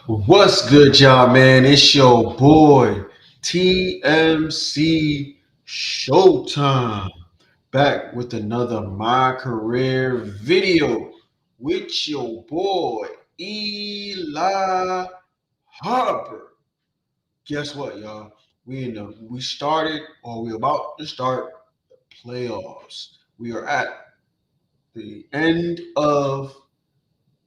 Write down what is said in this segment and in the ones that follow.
What's good, y'all, man? It's your boy TMC Showtime back with another My Career video with your boy Eli Harper. Guess what, y'all? We started or we're about to start the playoffs. We are at the end of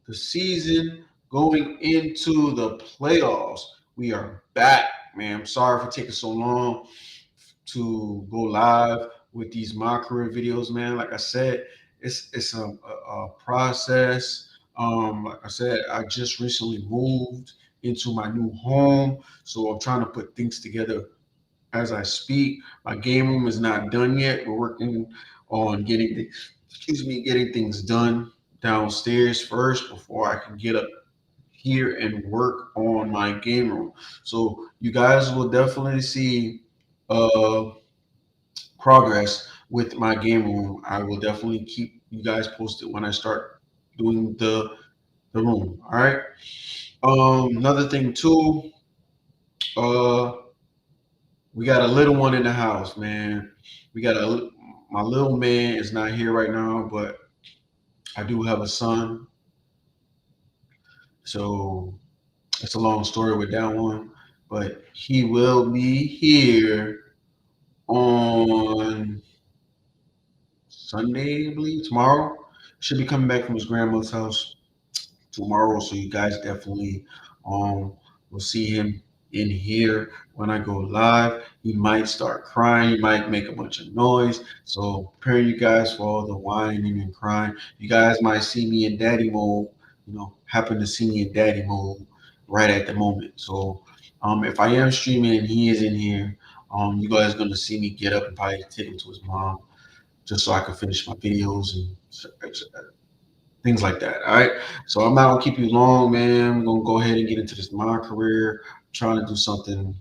the season going into the playoffs. We are back, man. I'm sorry for taking so long to go live with these My Career videos, man. Like I said, it's a process. Like I said, I just recently moved into my new home, so I'm trying to put things together as I speak. My game room is not done yet. We're working on getting things done downstairs first before I can get up here and work on my game room. So you guys will definitely see uh progress with my game room. I will definitely keep you guys posted when I start doing the room. All right. Another thing too, uh we got a little one in the house, man. We got a My little man is not here right now, but I do have a son. So it's a long story with that one, but he will be here on Sunday, I believe, tomorrow. Should be coming back from his grandma's house tomorrow, so you guys definitely will see him in here when I go live. He might start crying, he might make a bunch of noise. So prepare you guys for all the whining and crying. You guys might see me in daddy mode, happen to see me in daddy mode right at the moment. So if I am streaming and he is in here, you guys gonna see me get up and probably take him to his mom just so I can finish my videos and things like that. All right. So I'm not gonna keep you long, man. I'm gonna go ahead and get into this My Career. I'm trying to do something,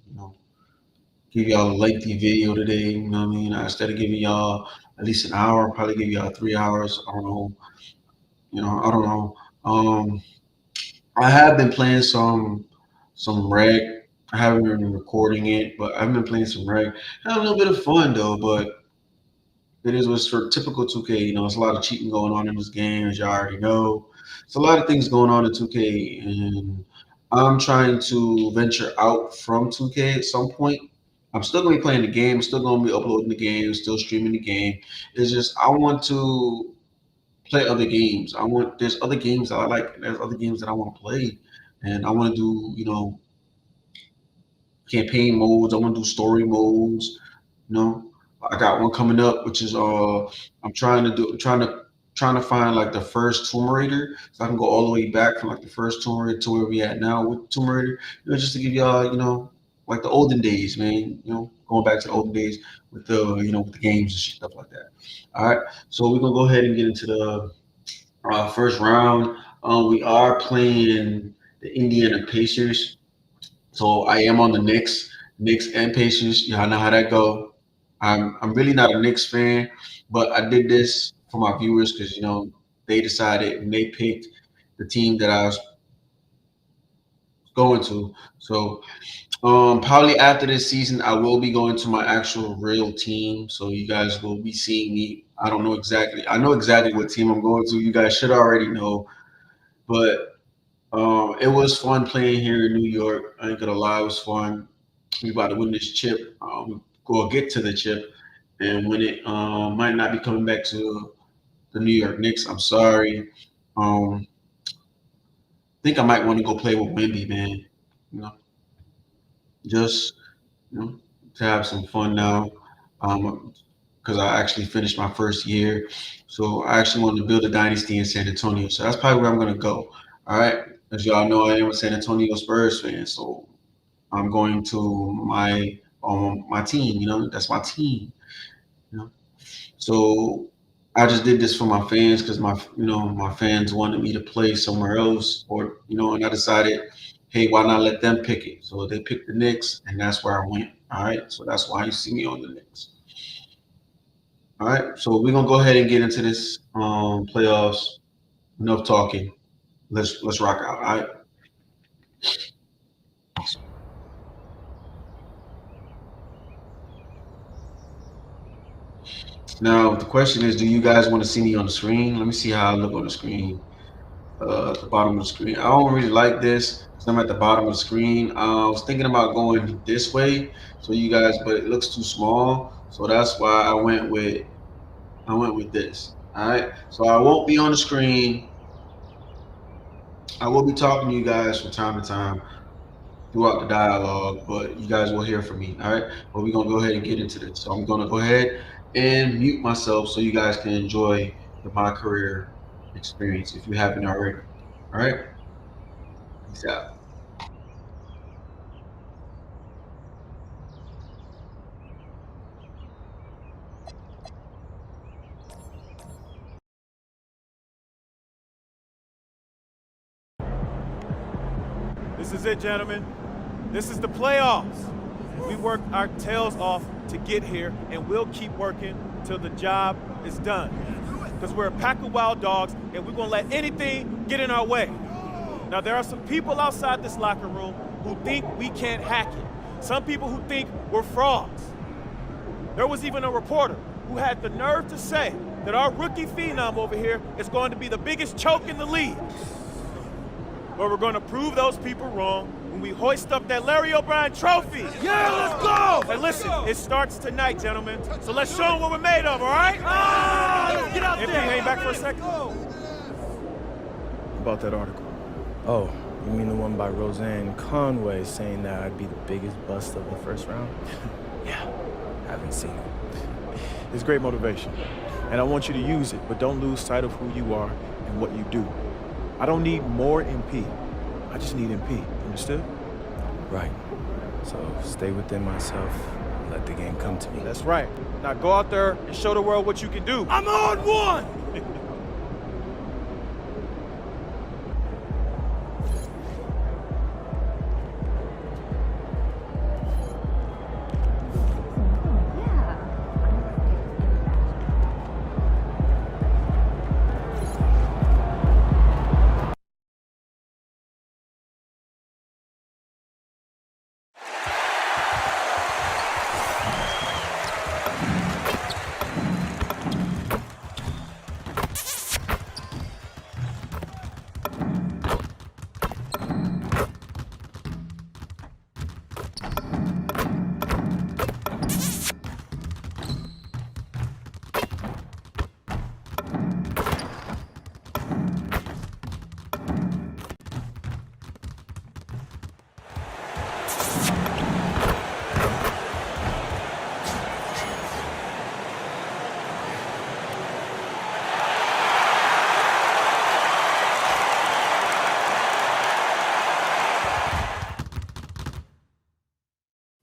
give y'all a lengthy video today. You know what I mean? Instead of giving y'all at least an hour, I'll probably give y'all 3 hours. I don't know. I don't know. I have been playing some reg. I haven't been recording it, but I've been playing some reg. Had a little bit of fun though, but it is what's for typical 2K. It's a lot of cheating going on in this game, as y'all already know. It's a lot of things going on in 2K, and I'm trying to venture out from 2K at some point. I'm still gonna be playing the game. I'm still gonna be uploading the game, still streaming the game. It's just I want to play other games. There's other games that I like. There's other games that I want to play, and I want to do campaign modes. I want to do story modes. You know, I got one coming up, which is I'm trying to find like the first Tomb Raider, so I can go all the way back from like the first Tomb Raider to where we at now with Tomb Raider. Just to give y'all, like the olden days, man. Going back to the olden days with with the games and stuff like that. All right, so we're gonna go ahead and get into the first round. We are playing the Indiana Pacers. So I am on the Knicks and Pacers. Y'all know how that go. I'm really not a Knicks fan, but I did this for my viewers because they decided and they picked the team that I was going to. So probably after this season, I will be going to my actual real team. So you guys will be seeing me. I don't know exactly. I know exactly what team I'm going to. You guys should already know, but it was fun playing here in New York. I ain't gonna lie, it was fun. We about to win this chip. Go get to the chip and win it. Might not be coming back to the New York Knicks. I'm sorry. Think I might want to go play with Wemby, man. You know, just you know, to have some fun now. Because I actually finished my first year, so I actually want to build a dynasty in San Antonio. So that's probably where I'm gonna go. All right, as y'all know, I am a San Antonio Spurs fan, so I'm going to my team. That's my team. You know, so I just did this for my fans because my fans wanted me to play somewhere else, or and I decided, hey, why not let them pick it? So they picked the Knicks, and that's where I went. All right, so that's why you see me on the Knicks. All right, so we're gonna go ahead and get into this playoffs. Enough talking. Let's rock out. All right. Now the question is, do you guys want to see me on the screen? Let me see how I look on the screen. At the bottom of the screen. I don't really like this because I'm at the bottom of the screen. I was thinking about going this way, so you guys, but it looks too small, so that's why I went with this. All right, so I won't be on the screen. I will be talking to you guys from time to time throughout the dialogue, but you guys will hear from me. All right, but we're gonna go ahead and get into this. So I'm gonna go ahead and mute myself so you guys can enjoy the My Career experience if you haven't already. All right, peace out. This is it, gentlemen. This is the playoffs. We worked our tails off to get here, and we'll keep working till the job is done. Because we're a pack of wild dogs, and we're gonna let anything get in our way. Now, there are some people outside this locker room who think we can't hack it. Some people who think we're frauds. There was even a reporter who had the nerve to say that our rookie phenom over here is going to be the biggest choke in the league. But we're going to prove those people wrong when we hoist up that Larry O'Brien trophy. Yeah, let's go! Hey, listen, it starts tonight, gentlemen. So let's show them what we're made of, all right? Let's get out MP, there! hang back for a second. About that article. Oh, you mean the one by Roseanne Conway saying that I'd be the biggest bust of the first round? Yeah, haven't seen it. It's great motivation, and I want you to use it, but don't lose sight of who you are and what you do. I don't need more MP. I just need MP. Understood? Right. So stay within myself and let the game come to me. That's right. Now go out there and show the world what you can do. I'm on one!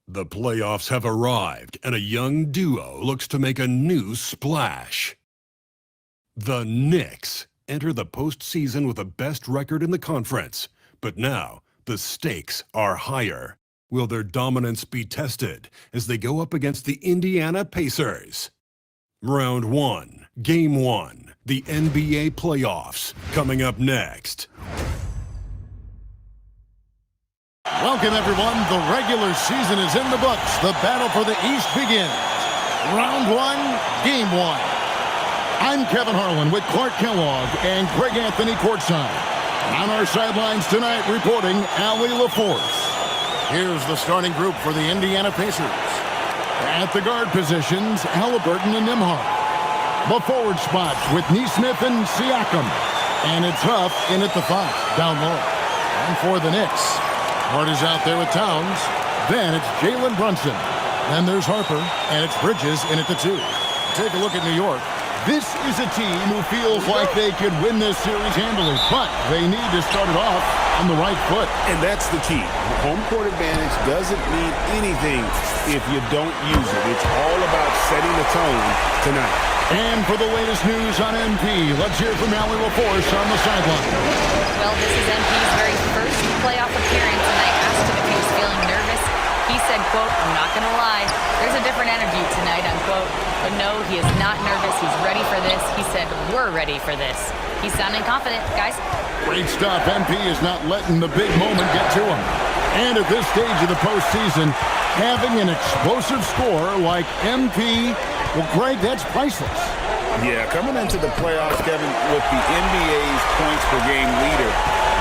The playoffs have arrived, and a young duo looks to make a new splash. The Knicks enter the postseason with the best record in the conference, but now the stakes are higher. Will their dominance be tested as they go up against the Indiana Pacers? Round 1, Game 1, the NBA playoffs, coming up next. Welcome, everyone. The regular season is in the books. The battle for the East begins. Round 1, Game 1. I'm Kevin Harlan with Clark Kellogg and Greg Anthony courtside. On our sidelines tonight, reporting Allie LaForce. Here's the starting group for the Indiana Pacers. At the guard positions, Halliburton and Nembhard. The forward spots with Nesmith and Siakam. And it's Huff in at the 5, down low. And for the Knicks, Hart is out there with Towns. Then it's Jalen Brunson. Then there's Harper, and it's Bridges in at the 2. Take a look at New York. This is a team who feels like they could win this series handily, but they need to start it off on the right foot. And that's the key. Home court advantage doesn't mean anything if you don't use it. It's all about setting the tone tonight. And for the latest news on MP, let's hear from Allie LaForce on the sideline. Well, this is MP's very first playoff appearance, and I asked him if he was feeling nervous. He said, quote, "I'm not going to lie, there's a different energy tonight," unquote. But no, he is not nervous. He's ready for this. He said, "We're ready for this." He's sounding confident, guys. Great stuff. MP is not letting the big moment get to him. And at this stage of the postseason, having an explosive score like MP, well, Greg, that's priceless. Yeah, coming into the playoffs, Kevin, with the NBA's points per game leader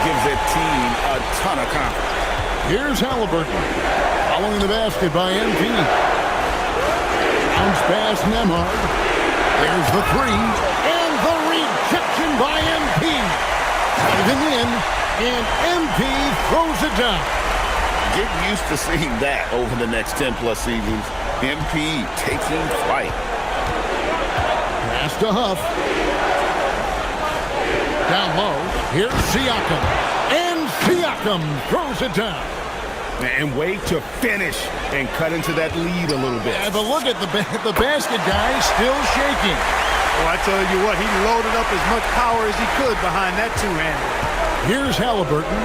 gives that team a ton of confidence. Here's Halliburton, following the basket by MP. Bounce pass Nembhard. There's the three, and the rejection by MP. Diving in, and MP throws it down. Get used to seeing that over the next 10-plus seasons. MP taking flight. Pass to Huff. Down low. Here's Siakam. And Siakam throws it down. And way to finish and cut into that lead a little bit. Yeah, but look at the basket guy still shaking. Well, I tell you what, he loaded up as much power as he could behind that two-hander. Here's Halliburton,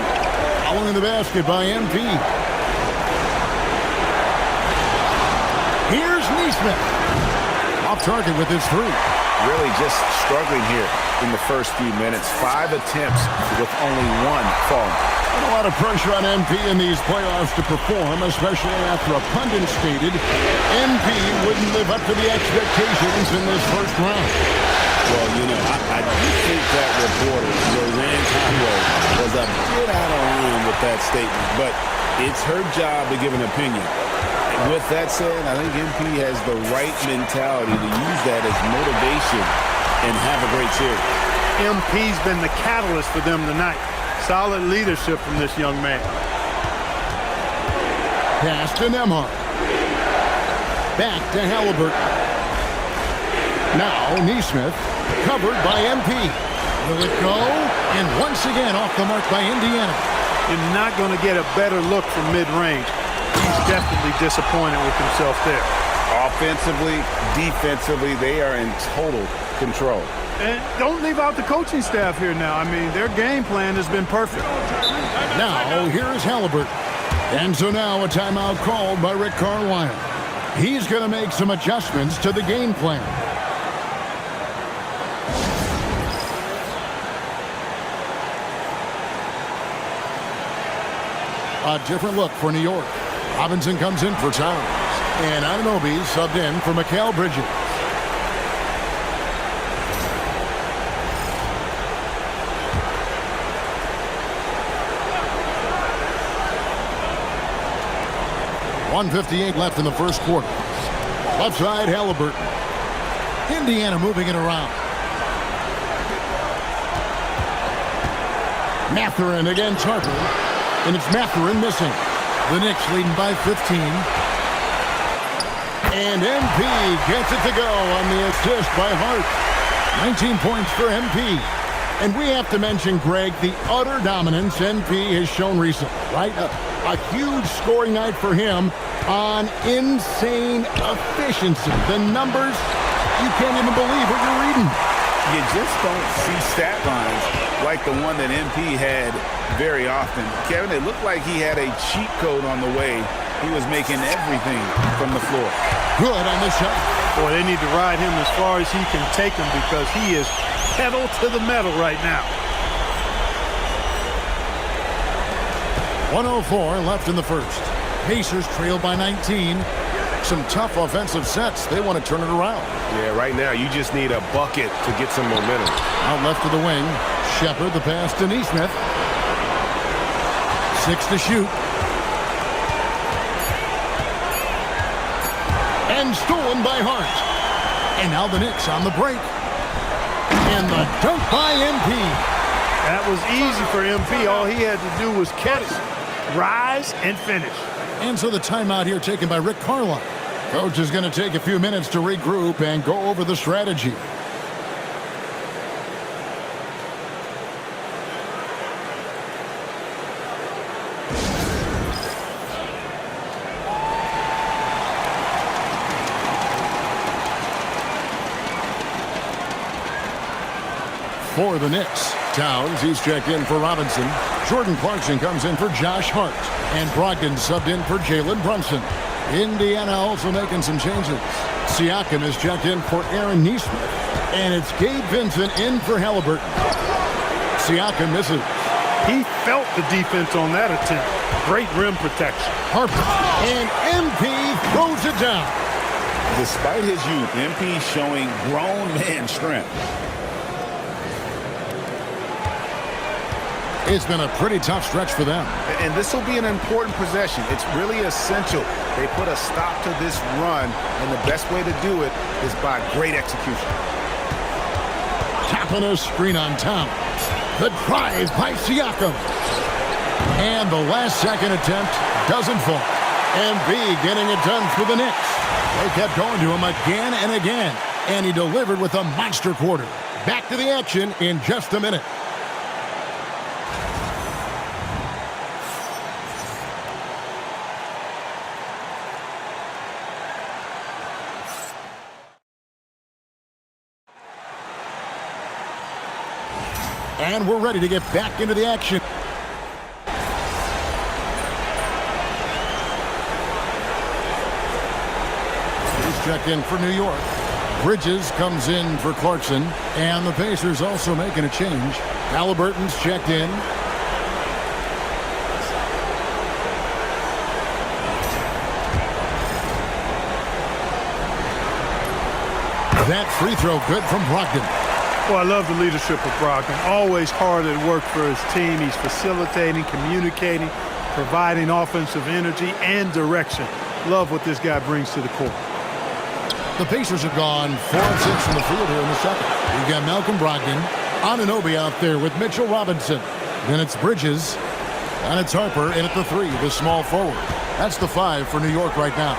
following the basket by MP. Here's Neesmith. Off target with his three. Really just struggling here in the first few minutes. 5 attempts with only 1 falling. And a lot of pressure on MP in these playoffs to perform, especially after a pundit stated MP wouldn't live up to the expectations in this first round. Well, you know, I do think that reporter, Roseanne Conway, was a bit out of line with that statement, but it's her job to give an opinion. With that said, I think MP has the right mentality to use that as motivation and have a great series. MP's been the catalyst for them tonight. Solid leadership from this young man. Pass to Nembhard. Back to Halliburton. Now Neesmith, covered by MP. Will it go? And once again off the mark by Indiana. You're not going to get a better look from mid-range. He's definitely disappointed with himself there. Offensively, defensively, they are in total control. And don't leave out the coaching staff here now. I mean, their game plan has been perfect. Now, here's Halliburton. And so now a timeout called by Rick Carlisle. He's going to make some adjustments to the game plan. A different look for New York. Robinson comes in for Towns. And Anunoby subbed in for Mikal Bridges. .158 left in the first quarter. Left side, Halliburton. Indiana moving it around. Mathurin against Harper. And it's Mathurin missing. The Knicks leading by 15. And MP gets it to go on the assist by Hart. 19 points for MP. And we have to mention, Greg, the utter dominance MP has shown recently, right? A huge scoring night for him on insane efficiency. The numbers, you can't even believe what you're reading. You just don't see stat lines like the one that MP had very often. Kevin, it looked like he had a cheat code on the way. He was making everything from the floor. Good on the shot. Boy, they need to ride him as far as he can take him because he is pedal to the metal right now. 1:04 left in the first. Pacers trail by 19. Some tough offensive sets. They want to turn it around. Yeah, right now you just need a bucket to get some momentum. Out left of the wing. Shepard, the pass to Neesmith. 6 to shoot. And stolen by Hart. And now the Knicks on the break. And the dunk by MP. That was easy for MP. All he had to do was catch, rise, and finish. And so the timeout here taken by Rick Carlisle. Coach is going to take a few minutes to regroup and go over the strategy. For the Knicks, Towns, he's checked in for Robinson. Jordan Clarkson comes in for Josh Hart. And Brogdon subbed in for Jalen Brunson. Indiana also making some changes. Siakam is checked in for Aaron Neesmith. And it's Gabe Vincent in for Halliburton. Siakam misses. He felt the defense on that attempt. Great rim protection. Harper, and MP throws it down. Despite his youth, MP showing grown man strength. It's been a pretty tough stretch for them. And this will be an important possession. It's really essential. They put a stop to this run, and the best way to do it is by great execution. Tapping a screen on Town. The drive by Siakam. And the last-second attempt doesn't fall. MB getting it done for the Knicks. They kept going to him again and again, and he delivered with a monster quarter. Back to the action in just a minute. And we're ready to get back into the action. He's checked in for New York. Bridges comes in for Clarkson. And the Pacers also making a change. Halliburton's checked in. That free throw good from Brogdon. Well, I love the leadership of Brogdon. Always hard at work for his team. He's facilitating, communicating, providing offensive energy and direction. Love what this guy brings to the court. The Pacers have gone 4 of 6 from the field here in the second. You've got Malcolm Brogdon, Anunoby out there with Mitchell Robinson. Then it's Bridges, and it's Harper in at the 3, the small forward. That's the 5 for New York right now.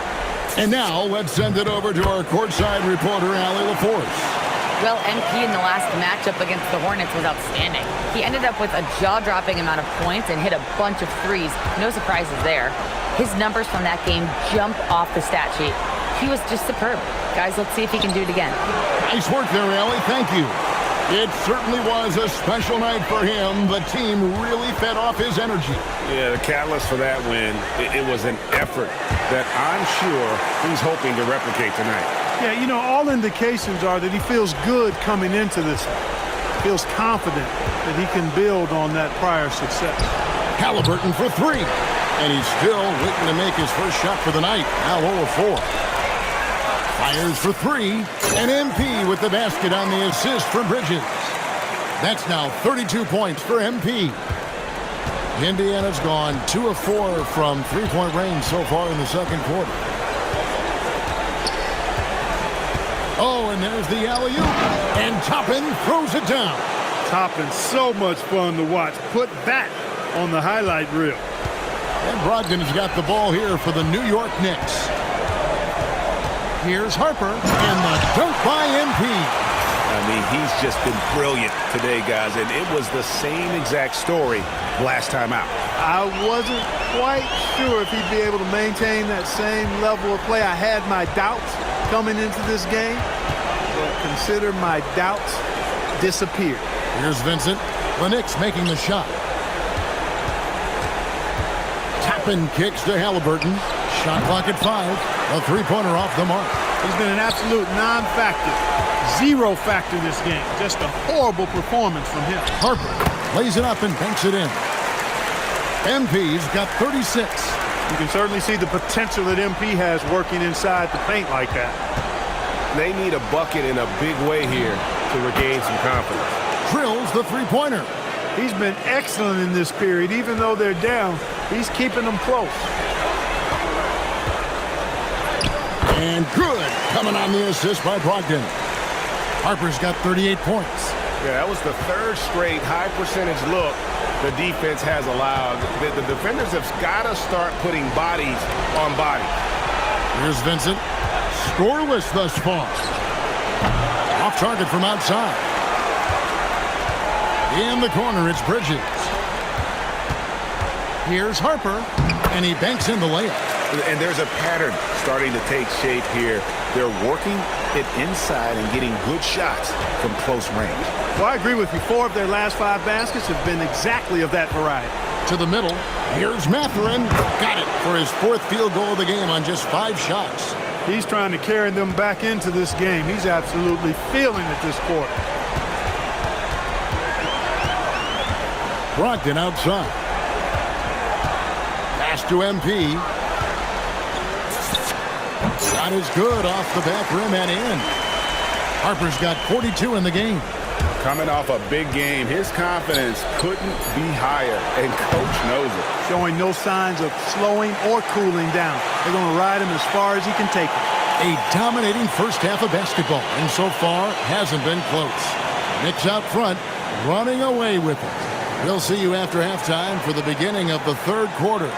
And now let's send it over to our courtside reporter, Allie LaForce. Well, NP in the last matchup against the Hornets was outstanding. He ended up with a jaw-dropping amount of points and hit a bunch of threes. No surprises there. His numbers from that game jump off the stat sheet. He was just superb. Guys, let's see if he can do it again. Nice work there, Allie. Thank you. It certainly was a special night for him. The team really fed off his energy. Yeah, the catalyst for that win, it was an effort that I'm sure he's hoping to replicate tonight. Yeah, you know, all indications are that he feels good coming into this. Feels confident that he can build on that prior success. Halliburton for 3. And he's still waiting to make his first shot for the night. Now 0 of 4. Fires for 3. And MP with the basket on the assist for Bridges. That's now 32 points for MP. Indiana's gone 2 of 4 from three-point range so far in the second quarter. Oh, and there's the alley-oop. And Toppin throws it down. Toppin, so much fun to watch. Put that on the highlight reel. And Brogdon's got the ball here for the New York Knicks. Here's Harper, and the dunk by MP. I mean, he's just been brilliant today, guys, and it was the same exact story last time out. I wasn't quite sure if he'd be able to maintain that same level of play. I had my doubts coming into this game, but consider my doubts disappeared. Here's Vincent. The Knicks making the shot. Toppin kicks to Halliburton. Shot clock at 5. A three-pointer off the mark. He's been an absolute non-factor. Zero factor this game. Just a horrible performance from him. Harper lays it up and banks it in. MP's got 36. You can certainly see the potential that MP has working inside the paint like that. They need a bucket in a big way here to regain some confidence. Drills the three-pointer. He's been excellent in this period. Even though they're down, he's keeping them close. And good, coming on the assist by Brogdon. Harper's got 38 points. Yeah, that was the third straight high percentage look the defense has allowed. The defenders have got to start putting bodies on bodies. Here's Vincent. Scoreless thus far. Off target from outside. In the corner, it's Bridges. Here's Harper, and he banks in the layup. And there's a pattern starting to take shape here. They're working it inside and getting good shots from close range. Well, I agree with you. 4 of their last 5 baskets have been exactly of that variety. To the middle. Here's Mathurin. Got it for his 4th field goal of the game on just 5 shots. He's trying to carry them back into this game. He's absolutely feeling it this quarter. Brogdon outside. Pass to MP. Shot is good off the back rim and in. Harper's got 42 in the game. Coming off a big game, his confidence couldn't be higher, and Coach knows it. Showing no signs of slowing or cooling down. They're going to ride him as far as he can take it. A dominating first half of basketball, and so far hasn't been close. Knicks out front, running away with it. We'll see you after halftime for the beginning of the third quarter.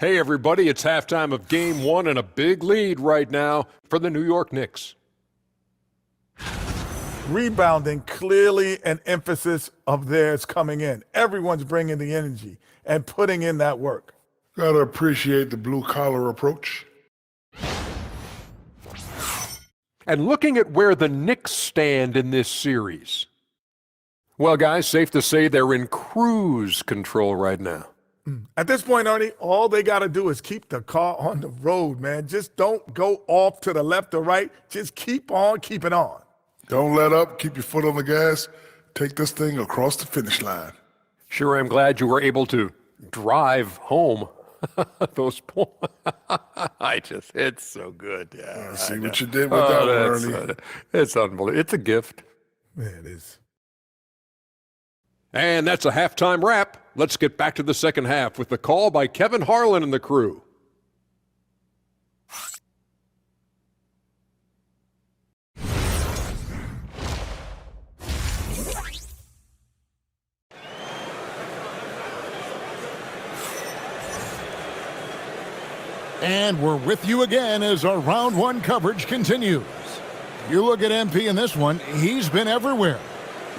Hey, everybody, it's halftime of Game 1 and a big lead right now for the New York Knicks. Rebounding, clearly an emphasis of theirs coming in. Everyone's bringing the energy and putting in that work. Gotta appreciate the blue-collar approach. And looking at where the Knicks stand in this series, well, guys, safe to say they're in cruise control right now. At this point, Arnie, all they got to do is keep the car on the road, man. Just don't go off to the left or right. Just keep on keeping on. Don't let up. Keep your foot on the gas. Take this thing across the finish line. Sure, I'm glad you were able to drive home those points. It's so good. Yeah, see what you did with that one, Ernie. It's unbelievable. It's a gift. Yeah, it is. And that's a halftime wrap. Let's get back to the second half with the call by Kevin Harlan and the crew. And we're with you again as our round one coverage continues. You look at MP in this one, he's been everywhere.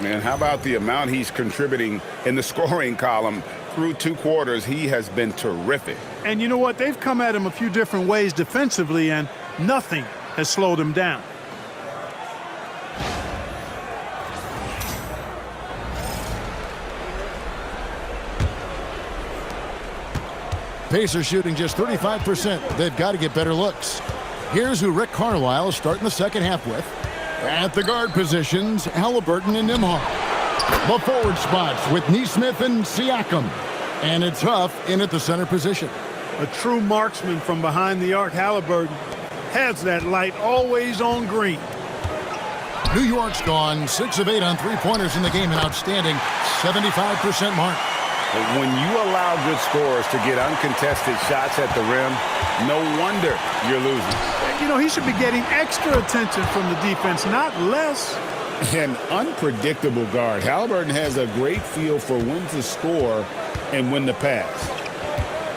Man, how about the amount he's contributing in the scoring column? Through two quarters, he has been terrific. And you know what? They've come at him a few different ways defensively, and nothing has slowed him down. Pacers shooting just 35%. They've got to get better looks. Here's who Rick Carlisle is starting the second half with. At the guard positions, Halliburton and Nembhard. The forward spots with Nesmith and Siakam. And it's Huff in at the center position. A true marksman from behind the arc, Halliburton has that light always on green. New York's gone 6 of 8 on three-pointers in the game, an outstanding 75% mark. But when you allow good scorers to get uncontested shots at the rim, no wonder you're losing. You know, he should be getting extra attention from the defense, not less. An unpredictable guard. Halliburton has a great feel for when to score and when to pass.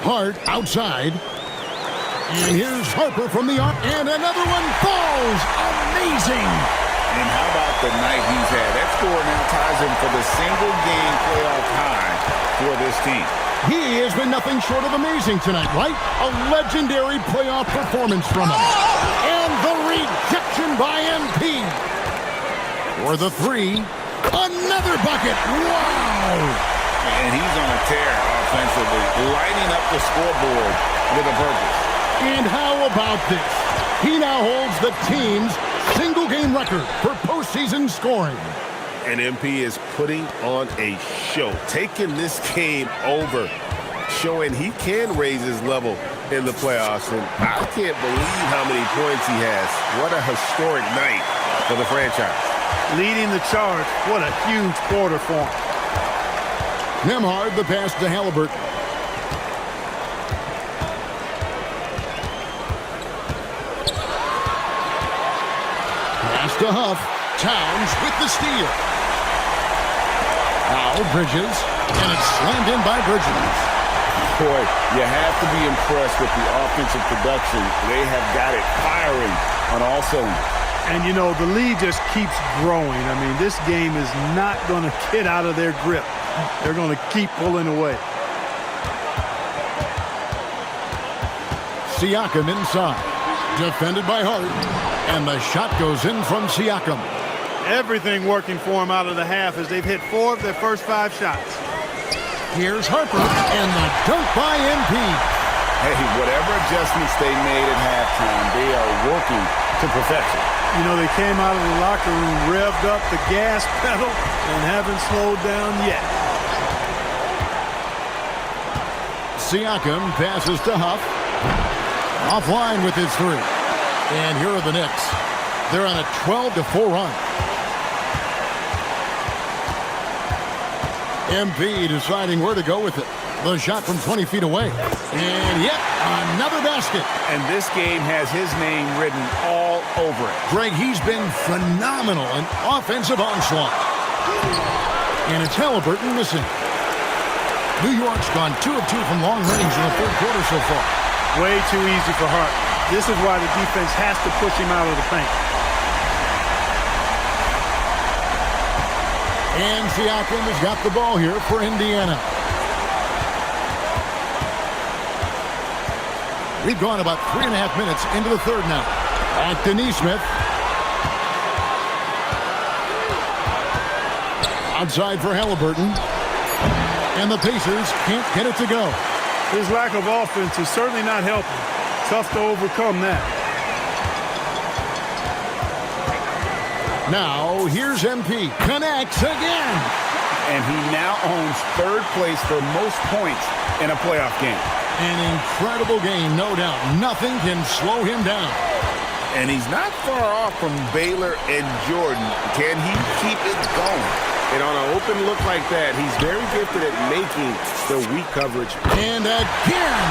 Hart outside. And here's Harper from the arc. And another one falls. Amazing. And how about the night he's had? That score now ties him for the single-game playoff high for this team. He has been nothing short of amazing tonight, right? A legendary playoff performance from him. And the rejection by MP. For the three, another bucket. Wow! And he's on a tear offensively, lighting up the scoreboard with a purpose. And how about this? He now holds the team's single-game record for postseason scoring. And MP is putting on a show, taking this game over, showing he can raise his level in the playoffs. And I can't believe how many points he has. What a historic night for the franchise. Leading the charge. What a huge quarter for him. Nembhard, the pass to Halliburton. Pass to Huff. Towns with the steal. Now Bridges, and it's slammed in by Bridges. Boy, you have to be impressed with the offensive production. They have got it firing on all cylinders. And, you know, the lead just keeps growing. I mean, this game is not going to get out of their grip. They're going to keep pulling away. Siakam inside. Defended by Hart. And the shot goes in from Siakam. Everything working for them out of the half as they've hit 4 of their first 5 shots. Here's Harper, and the dunk by MP. Hey, whatever adjustments they made at halftime, they are working to perfection. You know, they came out of the locker room, revved up the gas pedal, and haven't slowed down yet. Siakam passes to Huff. Offline with his 3. And here are the Knicks. They're on a 12-4 run. MP deciding where to go with it. The shot from 20 feet away. And yet another basket. And this game has his name written all over it. Greg, he's been phenomenal in offensive onslaught. And it's Halliburton missing. New York's gone 2 of 2 from long range in the third quarter so far. Way too easy for Hart. This is why the defense has to push him out of the paint. And Siakam has got the ball here for Indiana. We've gone about 3.5 minutes into the third now. Anthony Smith. Outside for Halliburton. And the Pacers can't get it to go. His lack of offense is certainly not helping. Tough to overcome that. Now, here's MP. Connects again. And he now owns third place for most points in a playoff game. An incredible game, no doubt. Nothing can slow him down. And he's not far off from Baylor and Jordan. Can he keep it going? And on an open look like that, he's very gifted at making the weak coverage. And again.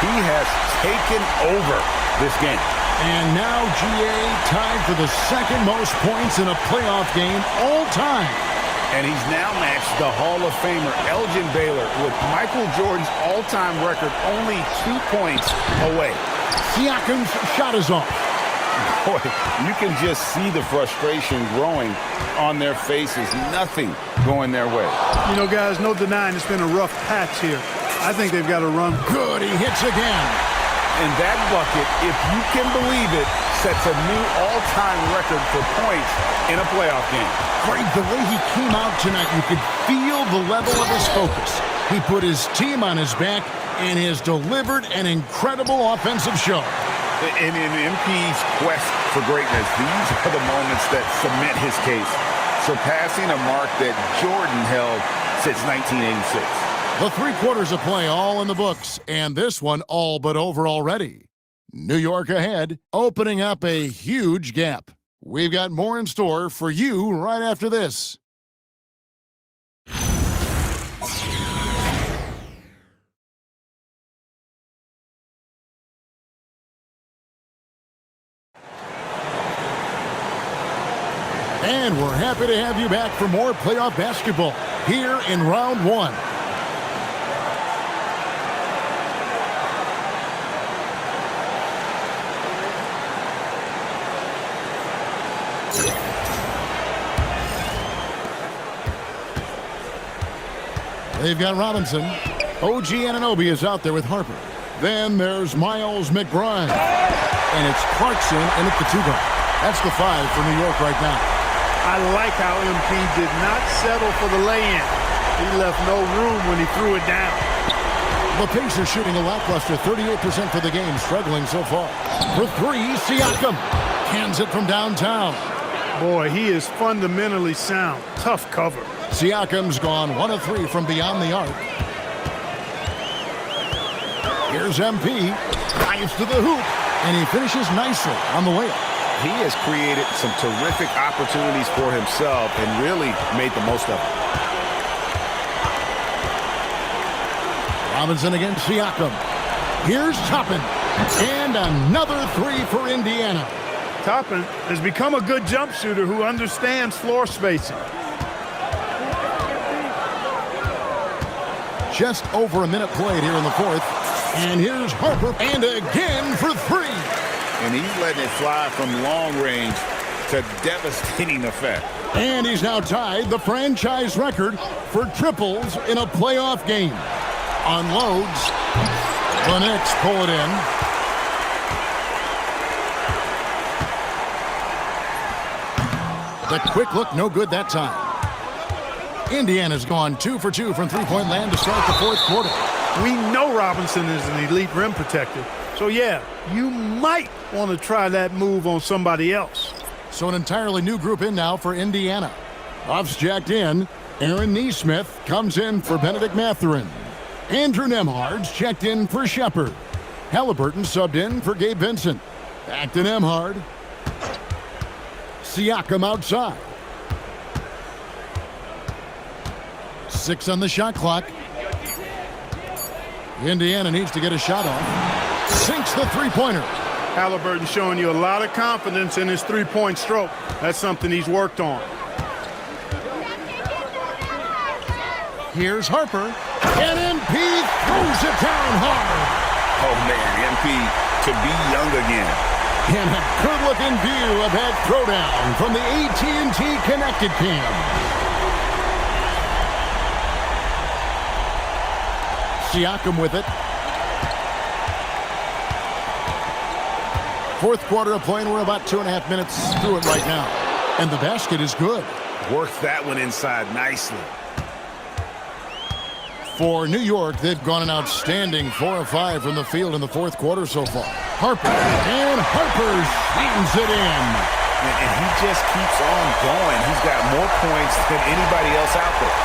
He has taken over this game. And now GA tied for the second most points in a playoff game all time. And he's now matched the Hall of Famer Elgin Baylor with Michael Jordan's all-time record only 2 points away. Siakam's shot is off. Boy, you can just see the frustration growing on their faces. Nothing going their way. You know, guys, no denying it's been a rough patch here. I think they've got to run. Good, he hits again. And that bucket, if you can believe it, sets a new all-time record for points in a playoff game. Greg, the way he came out tonight, you could feel the level of his focus. He put his team on his back and has delivered an incredible offensive show. And in MP's quest for greatness, these are the moments that cement his case, surpassing a mark that Jordan held since 1986. The 3 quarters of play all in the books, and this one all but over already. New York ahead, opening up a huge gap. We've got more in store for you right after this. And we're happy to have you back for more playoff basketball here in round 1. They've got Robinson. OG Anunoby is out there with Harper. Then there's Miles McBride. And it's Clarkson in at the 2 guard. That's the 5 for New York right now. I like how MP did not settle for the lay-in. He left no room when he threw it down. The Pacers shooting a lackluster 38% for the game, struggling so far. For 3, Siakam cans it from downtown. Boy, he is fundamentally sound. Tough cover. Siakam's gone 1 of 3 from beyond the arc. Here's MP, dives to the hoop, and he finishes nicely on the layup. He has created some terrific opportunities for himself and really made the most of it. Robinson against Siakam. Here's Toppin, and another 3 for Indiana. Toppin has become a good jump shooter who understands floor spacing. Just over a minute played here in the fourth. And here's Harper, and again for three. And he's letting it fly from long range to devastating effect. And he's now tied the franchise record for triples in a playoff game. Unloads. The Knicks pull it in. The quick look, no good that time. Indiana's gone 2 for 2 from three-point land to start the fourth quarter. We know Robinson is an elite rim protector. So, yeah, you might want to try that move on somebody else. So an entirely new group in now for Indiana. Buffs jacked in. Aaron Nesmith comes in for Benedict Mathurin. Andrew Nembhard's checked in for Shepard. Halliburton subbed in for Gabe Vincent. Back to Nembhard. Siakam outside. 6 on the shot clock. Indiana needs to get a shot off. Sinks the three-pointer. Halliburton showing you a lot of confidence in his three-point stroke. That's something he's worked on. Here's Harper. And MP throws it down hard. Oh, man, MP to be young again. And a good-looking view of that throwdown from the AT&T Connected Cam. Siakam with it. Fourth quarter of play, and we're about 2.5 minutes through it right now. And the basket is good. Works that one inside nicely. For New York, they've gone an outstanding 4 of 5 from the field in the fourth quarter so far. Harper, and Harper slams it in. And he just keeps on going. He's got more points than anybody else out there.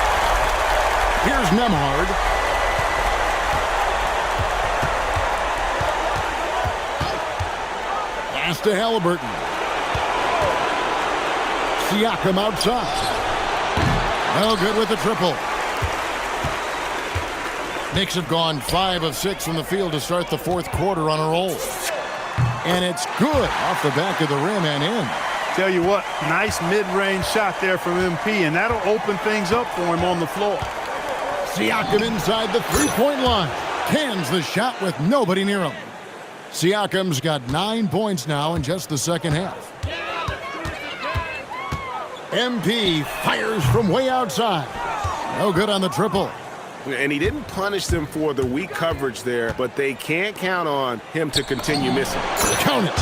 Here's Nembhard. Pass to Halliburton. Siakam outside. No good with the triple. Knicks have gone 5 of 6 from the field to start the fourth quarter on a roll. And it's good off the back of the rim and in. Tell you what, nice mid-range shot there from MP, and that'll open things up for him on the floor. Siakam inside the three-point line. Cans the shot with nobody near him. Siakam's got 9 points now in just the second half. MP fires from way outside. No good on the triple. And he didn't punish them for the weak coverage there, but they can't count on him to continue missing. Count it.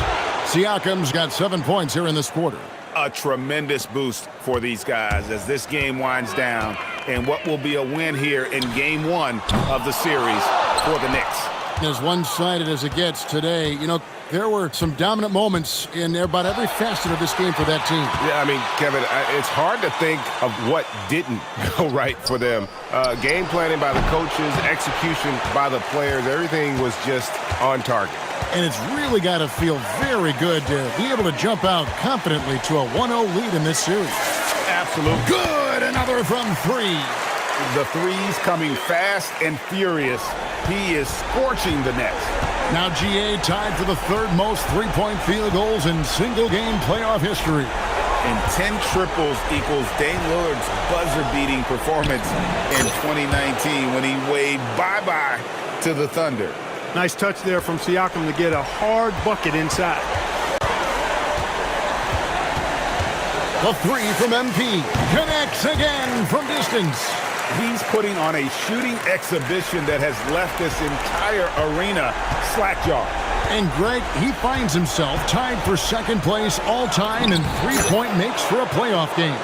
Siakam's got 7 points here in this quarter. A tremendous boost for these guys as this game winds down, and what will be a win here in game 1 of the series for the Knicks. As one-sided as it gets today, you know, there were some dominant moments in about every facet of this game for that team. Yeah, I mean, Kevin, it's hard to think of what didn't go right for them. Game planning by the coaches, execution by the players, everything was just on target. And it's really got to feel very good to be able to jump out confidently to a 1-0 lead in this series. Absolutely. Good, another from 3. The threes coming fast and furious. He is scorching the Nets. Now GA tied for the third most three-point field goals in single-game playoff history. And 10 triples equals Dame Lillard's buzzer-beating performance in 2019 when he waved bye-bye to the Thunder. Nice touch there from Siakam to get a hard bucket inside. The 3 from MP connects again from distance. He's putting on a shooting exhibition that has left this entire arena slack-jawed. And Greg, he finds himself tied for second place all-time in three-point makes for a playoff game.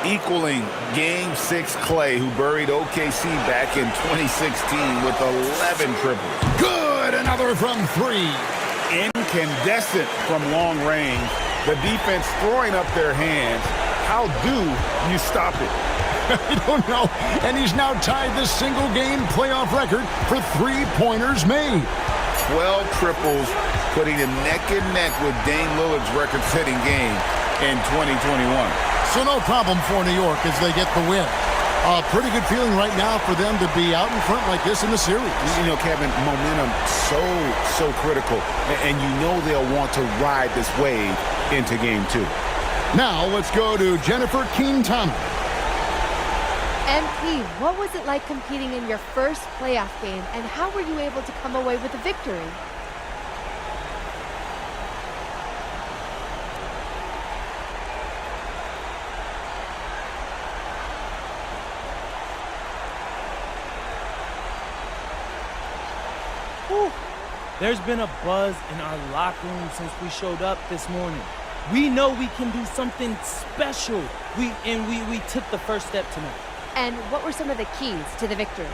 Equaling Game 6 Clay, who buried OKC back in 2016 with 11 triples. Good, another from 3. Incandescent from long range. The defense throwing up their hands. How do you stop it? I don't know. And he's now tied the single-game playoff record for three-pointers made. 12 triples, putting him neck and neck with Dame Lillard's record-setting game in 2021. So no problem for New York as they get the win. A pretty good feeling right now for them to be out in front like this in the series. You know, Kevin, momentum so critical. And you know they'll want to ride this wave into game 2. Now let's go to Jennifer Keene-Thomas. MP, what was it like competing in your first playoff game, and how were you able to come away with a victory? Whew. There's been a buzz in our locker room since we showed up this morning. We know we can do something special. We took the first step tonight. And what were some of the keys to the victory?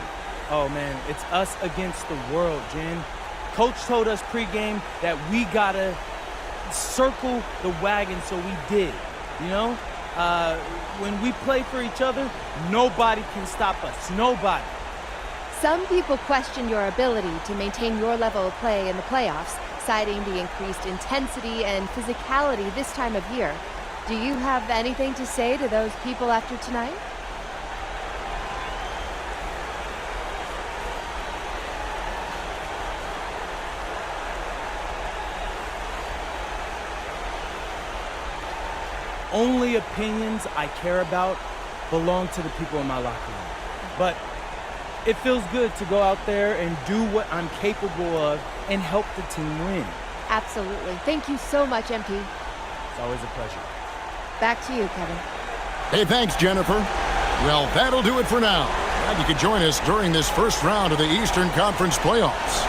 Oh man, it's us against the world, Jen. Coach told us pregame that we gotta circle the wagon, so we did. You know, when we play for each other, nobody can stop us. Nobody. Some people question your ability to maintain your level of play in the playoffs, citing the increased intensity and physicality this time of year. Do you have anything to say to those people after tonight? Only opinions I care about belong to the people in my locker room. But it feels good to go out there and do what I'm capable of and help the team win. Absolutely. Thank you so much, MP. It's always a pleasure. Back to you, Kevin. Hey, thanks, Jennifer. Well, that'll do it for now. Glad you could join us during this first round of the Eastern Conference playoffs.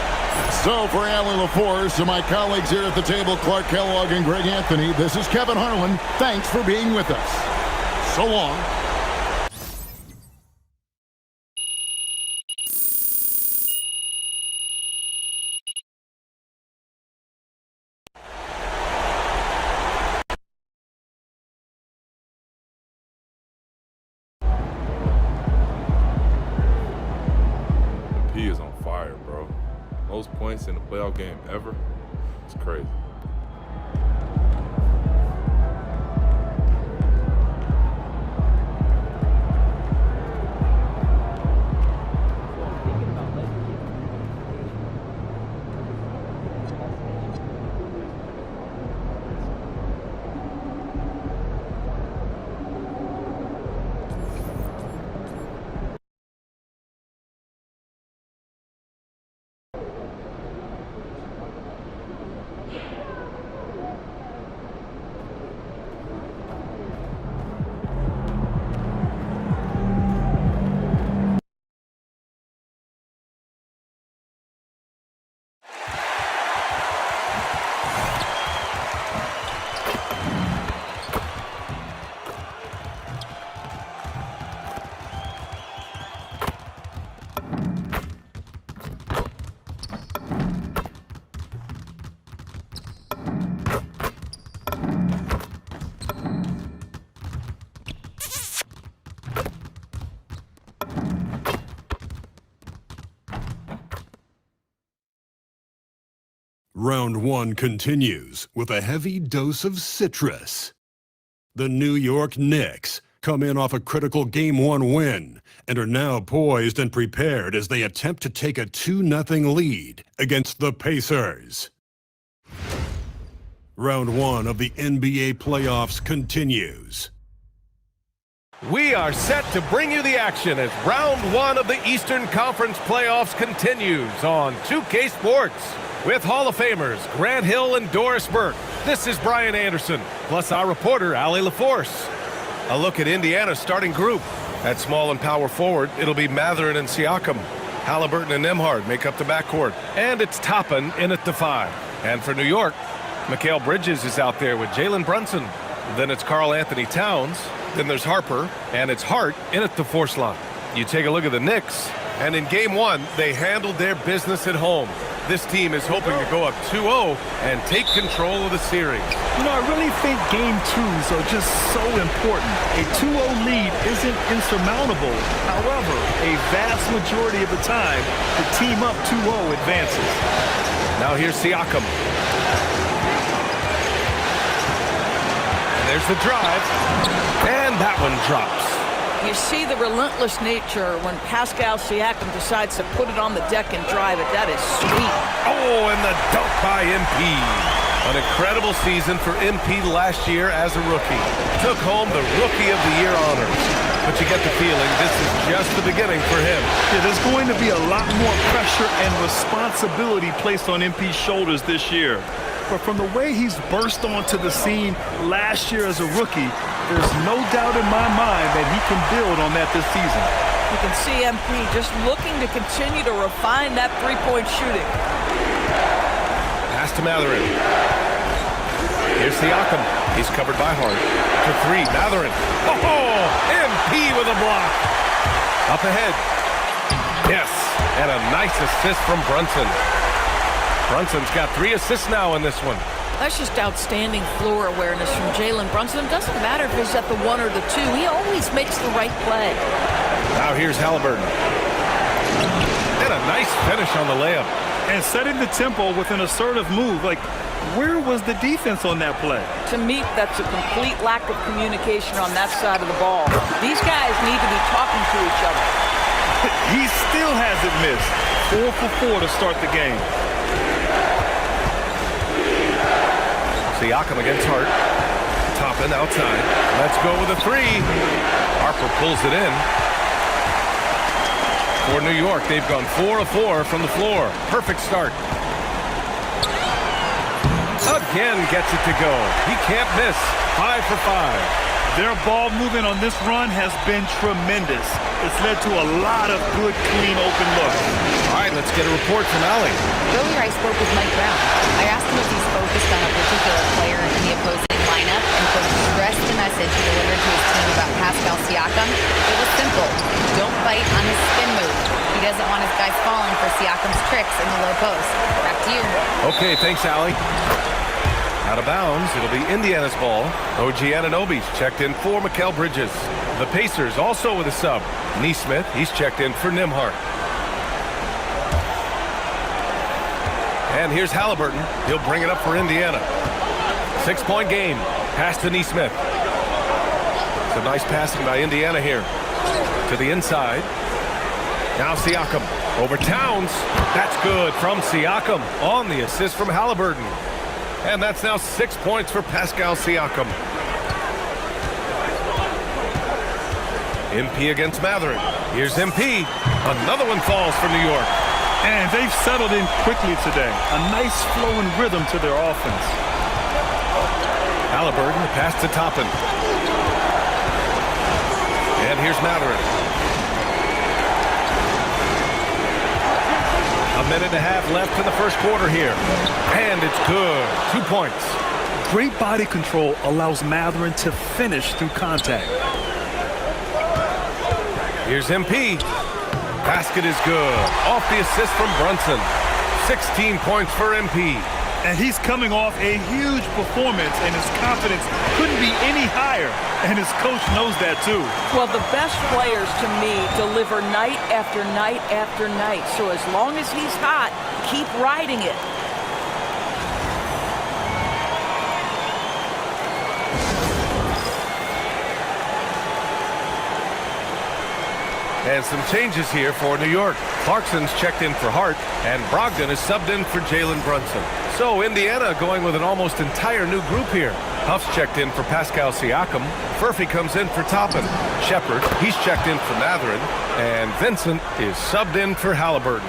So for Allie LaForce and my colleagues here at the table, Clark Kellogg and Greg Anthony, this is Kevin Harlan. Thanks for being with us. So long. He is on fire, bro. Most points in a playoff game ever. It's crazy. Round one continues with a heavy dose of citrus. The New York Knicks come in off a critical Game 1 win and are now poised and prepared as they attempt to take a 2-0 lead against the Pacers. Round one of the NBA playoffs continues. We are set to bring you the action as round one of the Eastern Conference playoffs continues on 2K Sports. With Hall of Famers Grant Hill and Doris Burke, this is Brian Anderson, plus our reporter, Allie LaForce. A look at Indiana's starting group. At small and power forward, it'll be Mathurin and Siakam. Halliburton and Nembhard make up the backcourt. And it's Toppin in at the 5. And for New York, Mikal Bridges is out there with Jalen Brunson. Then it's Karl Anthony Towns. Then there's Harper, and it's Hart in at the 4 slot. You take a look at the Knicks, and in Game 1, they handled their business at home. This team is hoping to go up 2-0 and take control of the series. You know, I really think Game 2s are just so important. A 2-0 lead isn't insurmountable. However, a vast majority of the time, the team up 2-0 advances. Now here's Siakam. And there's the drive. And that one drops. You see the relentless nature when Pascal Siakam decides to put it on the deck and drive it. That is sweet. Oh, and the dunk by MP. An incredible season for MP last year as a rookie. Took home the Rookie of the Year honors. but you get the feeling this is just the beginning for him. Yeah, there's going to be a lot more pressure and responsibility placed on MP's shoulders this year. But from the way he's burst onto the scene last year as a rookie, there's no doubt in my mind that he can build on that this season. You can see MP just looking to continue to refine that three-point shooting. Pass to Matherin. Here's Siakam. He's covered by Hart. For three, Matherin. Oh, MP with a block. Up ahead. Yes, and a nice assist from Brunson. Brunson's got 3 assists now in this one. That's just outstanding floor awareness from Jalen Brunson. It doesn't matter if he's at the 1 or the 2. He always makes the right play. Now here's Halliburton. And a nice finish on the layup. And setting the tempo with an assertive move. Like, where was the defense on that play? To me, that's a complete lack of communication on that side of the ball. These guys need to be talking to each other. He still hasn't missed. 4 for 4 to start the game. Siakam against Hart. Toppin outside. Let's go with a 3. Harper pulls it in. For New York, they've gone 4 of 4 from the floor. Perfect start. Again gets it to go. He can't miss. 5 for 5. Their ball movement on this run has been tremendous. It's led to a lot of good, clean, open looks. All right, let's get a report from Allie. Earlier I spoke with Mike Brown. I asked him if he's focused on a particular player in the opposing lineup, and Coach stressed the message he delivered to his team about Pascal Siakam. It was simple. Don't bite on his spin move. He doesn't want his guys falling for Siakam's tricks in the low post. Back to you. Okay, thanks, Allie. Out of bounds, it'll be Indiana's ball. OG Anunoby's checked in for Mikal Bridges. The Pacers also with a sub. Neesmith, he's checked in for Nembhard. And here's Halliburton. He'll bring it up for Indiana. 6-point game. Pass to Neesmith. Some nice passing by Indiana here. To the inside. Now Siakam. Over Towns. That's good from Siakam on the assist from Halliburton. And that's now 6 points for Pascal Siakam. MP against Matherin. Here's MP. Another one falls for New York. And they've settled in quickly today. A nice flow and rhythm to their offense. Halliburton, the pass to Toppin. And here's Matherin. A minute and a half left in the first quarter here. And it's good. 2 points. Great body control allows Matherin to finish through contact. Here's MP. Basket is good. Off the assist from Brunson. 16 points for MP. And he's coming off a huge performance, and his confidence couldn't be any higher. And his coach knows that, too. Well, the best players, to me, deliver night after night after night. So as long as he's hot, keep riding it. And some changes here for New York. Clarkson's checked in for Hart, and Brogdon is subbed in for Jalen Brunson. So Indiana going with an almost entire new group here. Huff's checked in for Pascal Siakam. Furphy comes in for Toppin. Shepard, he's checked in for Matherin. And Vincent is subbed in for Halliburton.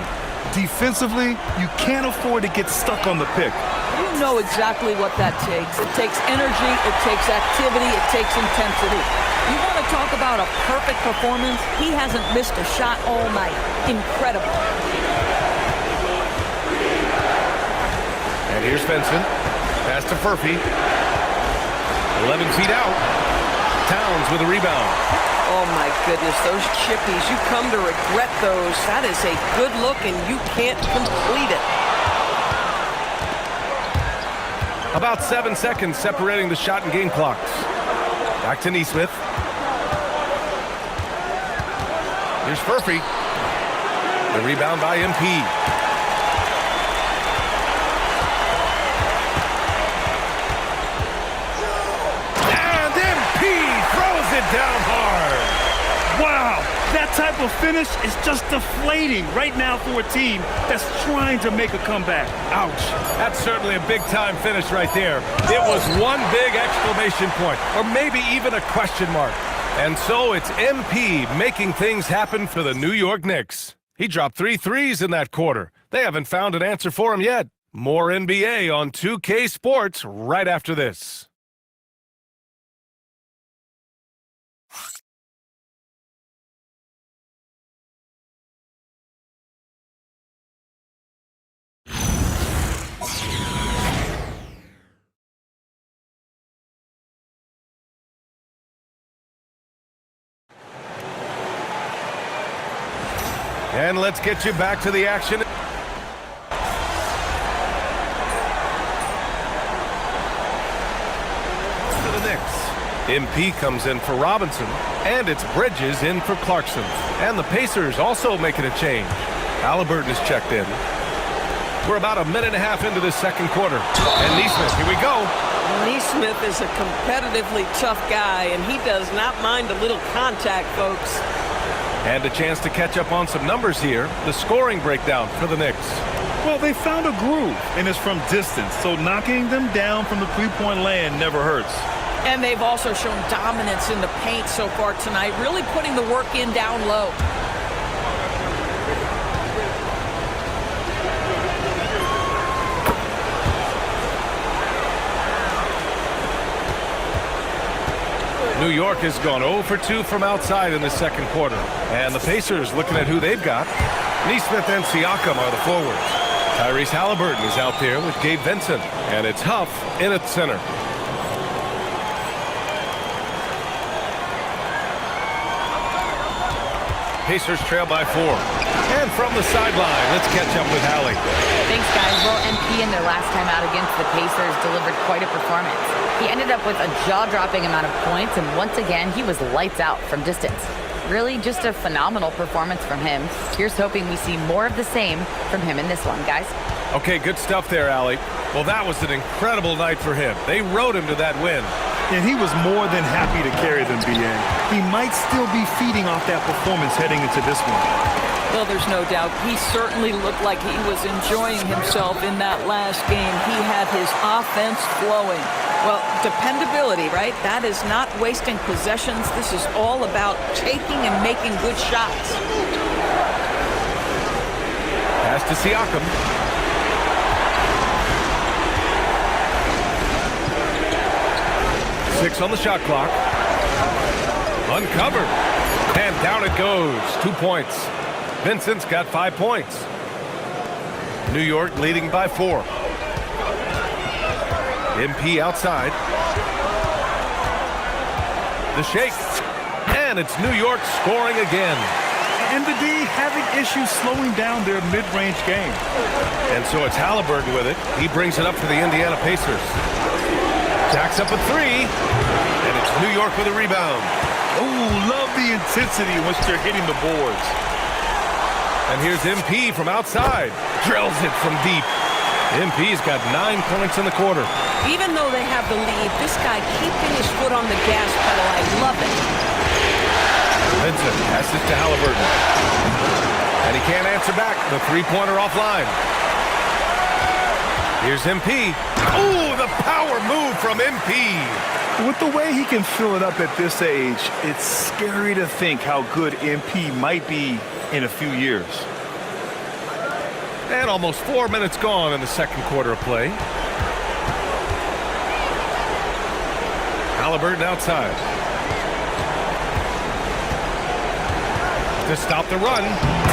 Defensively, you can't afford to get stuck on the pick. You know exactly what that takes. It takes energy, it takes activity, it takes intensity. You want to talk about a perfect performance? He hasn't missed a shot all night. Incredible. And here's Vincent. Pass to Furphy. 11 feet out. Towns with a rebound. Oh my goodness, those chippies. You come to regret those. That is a good look and you can't complete it. About 7 seconds separating the shot and game clocks. Back to Neesmith. Here's Furphy. The rebound by MP. And MP throws it down hard. Wow, that type of finish is just deflating right now for a team that's trying to make a comeback. Ouch. That's certainly a big-time finish right there. It was one big exclamation point, or maybe even a question mark. And so it's MP making things happen for the New York Knicks. He dropped 3 threes in that quarter. They haven't found an answer for him yet. More NBA on 2K Sports right after this. And let's get you back to the action. To the Knicks. MP comes in for Robinson, and it's Bridges in for Clarkson. And the Pacers also making a change. Halliburton is checked in. We're about a minute and a half into this second quarter. And Neesmith, here we go. Neesmith is a competitively tough guy, and he does not mind a little contact, folks. And a chance to catch up on some numbers here. The scoring breakdown for the Knicks. Well, they found a groove, and it's from distance, so knocking them down from the three-point land never hurts. And they've also shown dominance in the paint so far tonight, really putting the work in down low. New York has gone 0 for 2 from outside in the second quarter. And the Pacers looking at who they've got. Neesmith and Siakam are the forwards. Tyrese Halliburton is out there with Gabe Vincent. And it's Huff in at center. Pacers trail by 4. And from the sideline, let's catch up with Hallie. Thanks, guys. Well, MP in their last time out against the Pacers delivered quite a performance. He ended up with a jaw-dropping amount of points, and once again, he was lights out from distance. Really just a phenomenal performance from him. Here's hoping we see more of the same from him in this one, guys. Okay, good stuff there, Allie. Well, that was an incredible night for him. They rode him to that win. And he was more than happy to carry them, B.A. He might still be feeding off that performance heading into this one. Well, there's no doubt. He certainly looked like he was enjoying himself in that last game. He had his offense flowing. Well, dependability, right? That is not wasting possessions. This is all about taking and making good shots. Pass to Siakam. Six on the shot clock. Uncovered. And down it goes. 2 points. Vincent's got 5 points. New York leading by 4. MP outside. The shake. And it's New York scoring again. And the D having issues slowing down their mid-range game. And so it's Halliburton with it. He brings it up for the Indiana Pacers. Jacks up a 3. And it's New York with a rebound. Oh, love the intensity in which they're hitting the boards. And here's MP from outside. Drills it from deep. MP's got 9 points in the quarter. Even though they have the lead, this guy keeping his foot on the gas pedal. I love it. Vincent passes to Halliburton. And he can't answer back. The three-pointer offline. Here's MP. Oh, the power move from MP. With the way he can fill it up at this age, it's scary to think how good MP might be in a few years. And almost 4 minutes gone in the second quarter of play. Halliburton outside. To stop the run.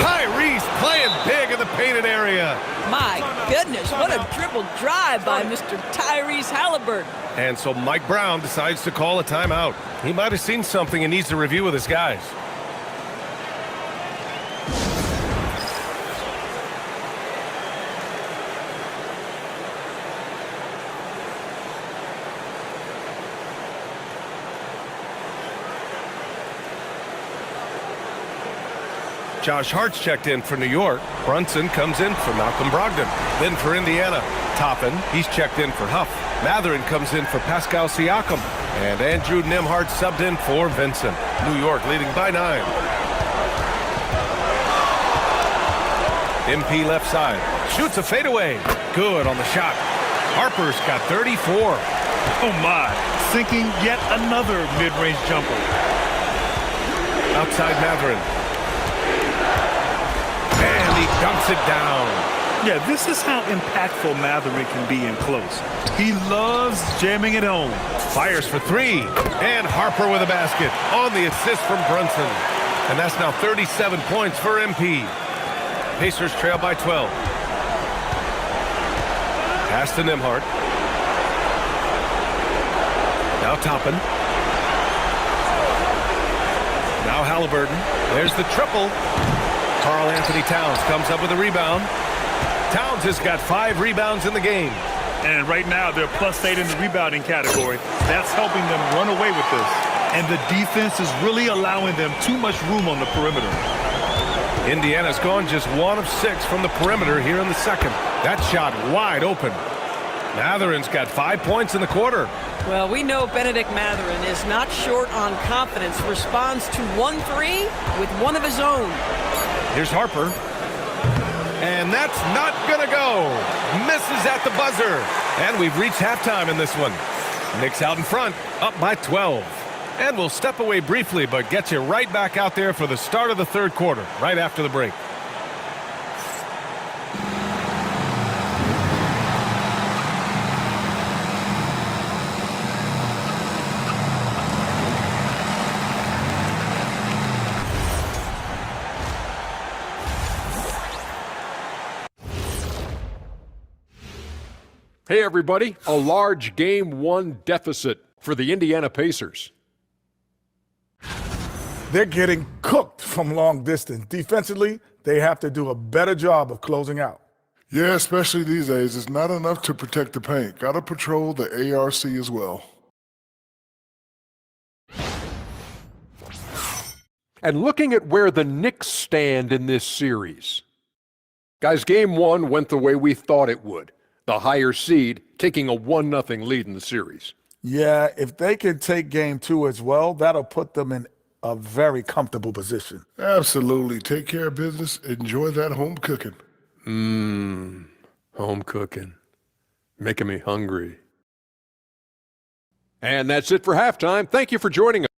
Tyrese playing big in the painted area. My goodness, what a dribble drive by Mr. Tyrese Halliburton. And so Mike Brown decides to call a timeout. He might have seen something and needs to review with his guys. Josh Hart's checked in for New York. Brunson comes in for Malcolm Brogdon. Then for Indiana, Toppin, he's checked in for Huff. Matherin comes in for Pascal Siakam. And Andrew Nembhard subbed in for Vincent. New York leading by 9. MP left side. Shoots a fadeaway. Good on the shot. Harper's got 34. Oh my, sinking yet another mid-range jumper. Outside Matherin. And he dunks it down. Yeah, this is how impactful Matherin can be in close. He loves jamming it home. Fires for three. And Harper with a basket on the assist from Brunson. And that's now 37 points for MP. Pacers trail by 12. Pass to Nembhard. Now Toppin. Now Halliburton. There's the triple. Karl Anthony Towns comes up with a rebound. Towns has got 5 rebounds in the game. And right now, they're +8 in the rebounding category. That's helping them run away with this. And the defense is really allowing them too much room on the perimeter. Indiana's gone just 1 of 6 from the perimeter here in the second. That shot wide open. Matherin's got 5 points in the quarter. Well, we know Benedict Matherin is not short on confidence. Responds to 1-3 with one of his own. Here's Harper. And that's not gonna go. Misses at the buzzer. And we've reached halftime in this one. Knicks out in front, up by 12. And we'll step away briefly, but get you right back out there for the start of the third quarter, right after the break. Hey, everybody. A large Game 1 deficit for the Indiana Pacers. They're getting cooked from long distance. Defensively, they have to do a better job of closing out. Yeah, especially these days. It's not enough to protect the paint. Got to patrol the ARC as well. And looking at where the Knicks stand in this series. Guys, Game 1 went the way we thought it would. The higher seed taking a 1-0 lead in the series. Yeah, if they can take Game 2 as well, that'll put them in a very comfortable position. Absolutely. Take care of business. Enjoy that home cooking. Home cooking. Making me hungry. And that's it for halftime. Thank you for joining us.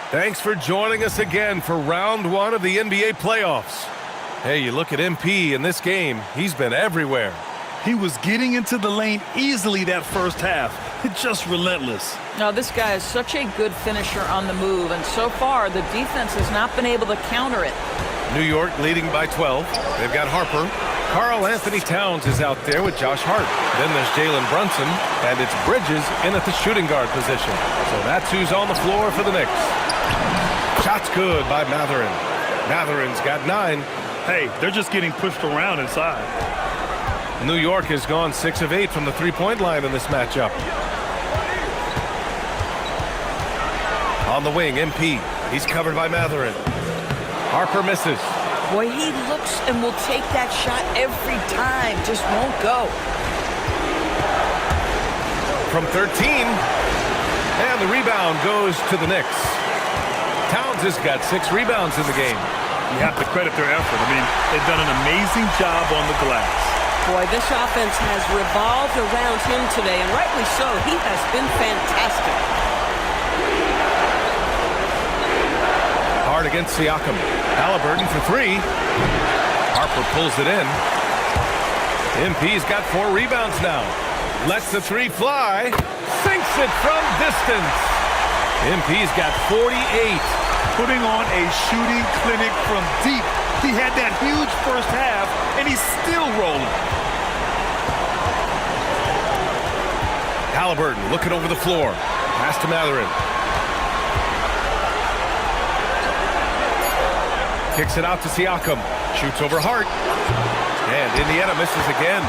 Thanks for joining us again for round 1 of the NBA playoffs. Hey, you look at MP in this game, he's been everywhere. He was getting into the lane easily that first half. It's just relentless. Now, this guy is such a good finisher on the move, and so far, the defense has not been able to counter it. New York leading by 12. They've got Harper. Karl Anthony Towns is out there with Josh Hart. Then there's Jalen Brunson, and it's Bridges in at the shooting guard position. So that's who's on the floor for the Knicks. Shot's good by Matherin. Matherin's got 9. Hey, they're just getting pushed around inside. New York has gone 6 of 8 from the three-point line in this matchup. On the wing, MP. He's covered by Matherin. Harper misses. Boy, he looks and will take that shot every time. Just won't go. From 13. And the rebound goes to the Knicks. Towns has got 6 rebounds in the game. You have to credit their effort. I mean, they've done an amazing job on the glass. Boy, this offense has revolved around him today, and rightly so. He has been fantastic. Hard against Siakam. Halliburton for 3. Harper pulls it in. MP's got 4 rebounds now. Lets the 3 fly. Sinks it from distance. MP's got 48. Putting on a shooting clinic from deep. He had that huge first half, and he's still rolling. Halliburton looking over the floor. Pass to Matherin. Kicks it out to Siakam. Shoots over Hart. And Indiana misses again.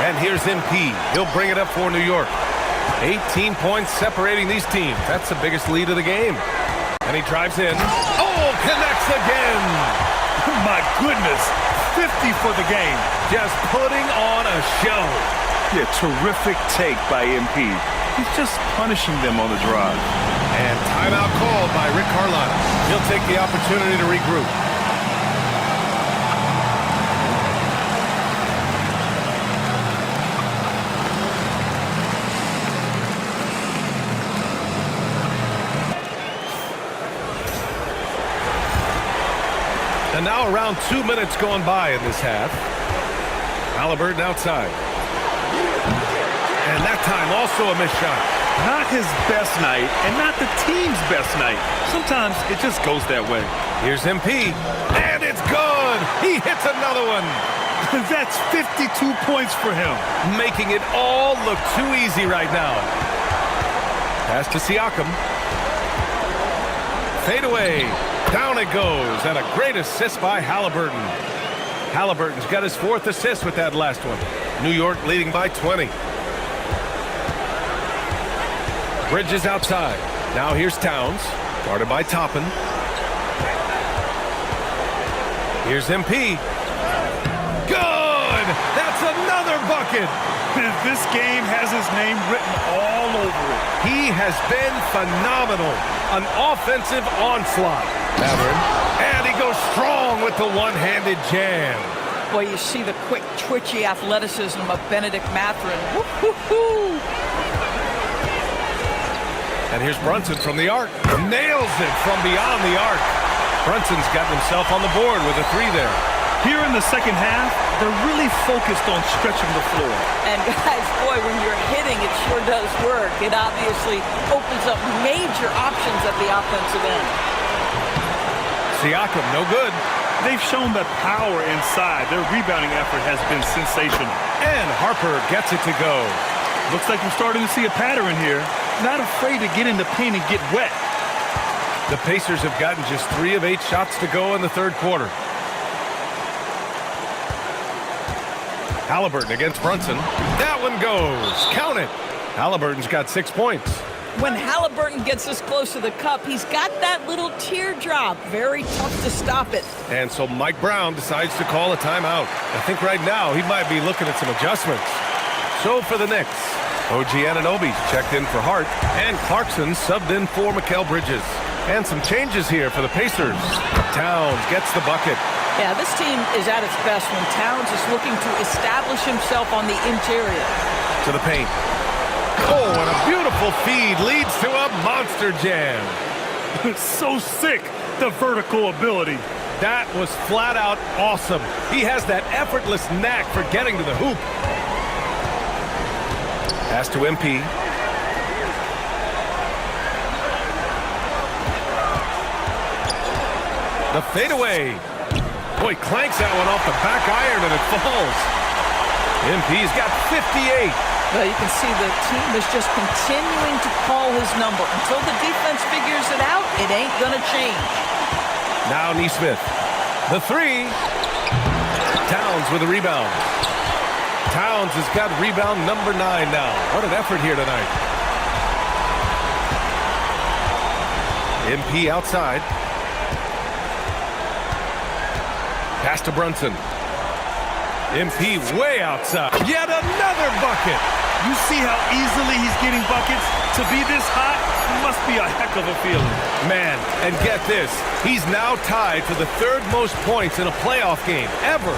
And here's MP. He'll bring it up for New York. 18 points separating these teams. That's the biggest lead of the game. And he drives in. Oh, connects again. My goodness. 50 for the game. Just putting on a show. Yeah, terrific take by MP. He's just punishing them on the drive. And timeout called by Rick Carlisle. He'll take the opportunity to regroup. And now around 2 minutes going by in this half. Halliburton outside. And that time also a missed shot. Not his best night and not the team's best night. Sometimes it just goes that way. Here's MP. And it's good. He hits another one. That's 52 points for him. Making it all look too easy right now. Pass to Siakam. Fade away. Down it goes. And a great assist by Halliburton. Halliburton's got his 4th assist with that last one. New York leading by 20. Bridges outside. Now here's Towns. Guarded by Toppin. Here's MP. Good! That's another bucket! This game has his name written all over it. He has been phenomenal. An offensive onslaught. Mathurin. And he goes strong with the one-handed jam. Boy, you see the quick, twitchy athleticism of Benedict Mathurin. Woo-hoo-hoo! And here's Brunson from the arc. Nails it from beyond the arc. Brunson's got himself on the board with a 3 there. Here in the second half, they're really focused on stretching the floor. And guys, boy, when you're hitting, it sure does work. It obviously opens up major options at the offensive end. Siakam, no good. They've shown that power inside. Their rebounding effort has been sensational. And Harper gets it to go. Looks like we're starting to see a pattern here. Not afraid to get in the paint and get wet. The Pacers have gotten just 3 of 8 shots to go in the third quarter. Halliburton against Brunson. That one goes. Count it. Halliburton's got 6 points. When Halliburton gets this close to the cup, he's got that little teardrop. Very tough to stop it. And so Mike Brown decides to call a timeout. I think right now he might be looking at some adjustments. So for the Knicks, OG Anunoby checked in for Hart, and Clarkson subbed in for Mikal Bridges. And some changes here for the Pacers. Towns gets the bucket. Yeah, this team is at its best when Towns is looking to establish himself on the interior. To the paint. Oh, and a beautiful feed leads to a monster jam. So sick, the vertical ability. That was flat out awesome. He has that effortless knack for getting to the hoop. Pass to MP. The fadeaway. Boy, clanks that one off the back iron and it falls. MP's got 58. Well, you can see the team is just continuing to call his number. Until the defense figures it out, it ain't going to change. Now Neesmith. The 3. Towns with a rebound. Towns has got rebound number 9 now. What an effort here tonight. MP outside. Pass to Brunson. MP way outside. Yet another bucket. You see how easily he's getting buckets? To be this hot must be a heck of a feeling. Man, and get this. He's now tied for the 3rd most points in a playoff game ever.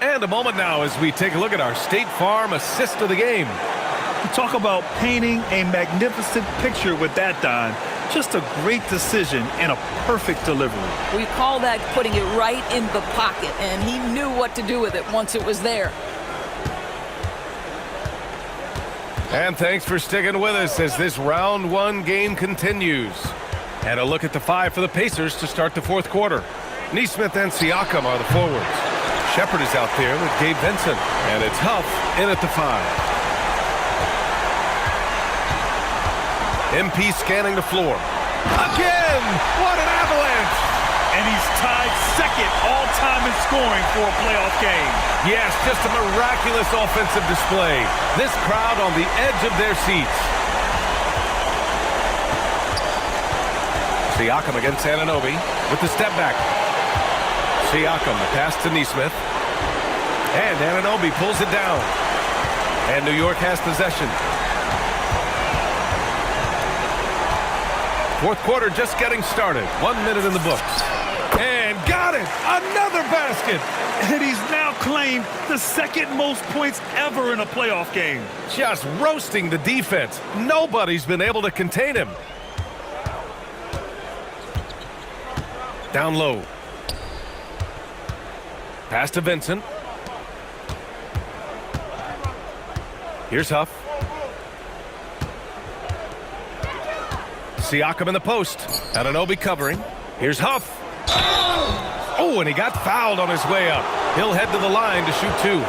And a moment now as we take a look at our State Farm assist of the game. You talk about painting a magnificent picture with that, Don. Just a great decision and a perfect delivery. We call that putting it right in the pocket, and he knew what to do with it once it was there. And thanks for sticking with us as this round 1 game continues. And a look at the 5 for the Pacers to start the 4th quarter. Neesmith and Siakam are the forwards. Shepard is out there with Gabe Vincent. And it's Huff in at the 5. MP scanning the floor. Again! What an avalanche! And he's tied 2nd all-time in scoring for a playoff game. Yes, just a miraculous offensive display. This crowd on the edge of their seats. Siakam against Anunoby with the step back. Siakam, the pass to Neesmith. And Anunoby pulls it down. And New York has possession. Fourth quarter just getting started. 1 minute in the books. And got it! Another basket! And he's now claimed the second most points ever in a playoff game. Just roasting the defense. Nobody's been able to contain him. Down low. Pass to Vincent. Here's Huff. Siakam in the post. Anunoby covering. Here's Huff. Oh, and he got fouled on his way up. He'll head to the line to shoot two.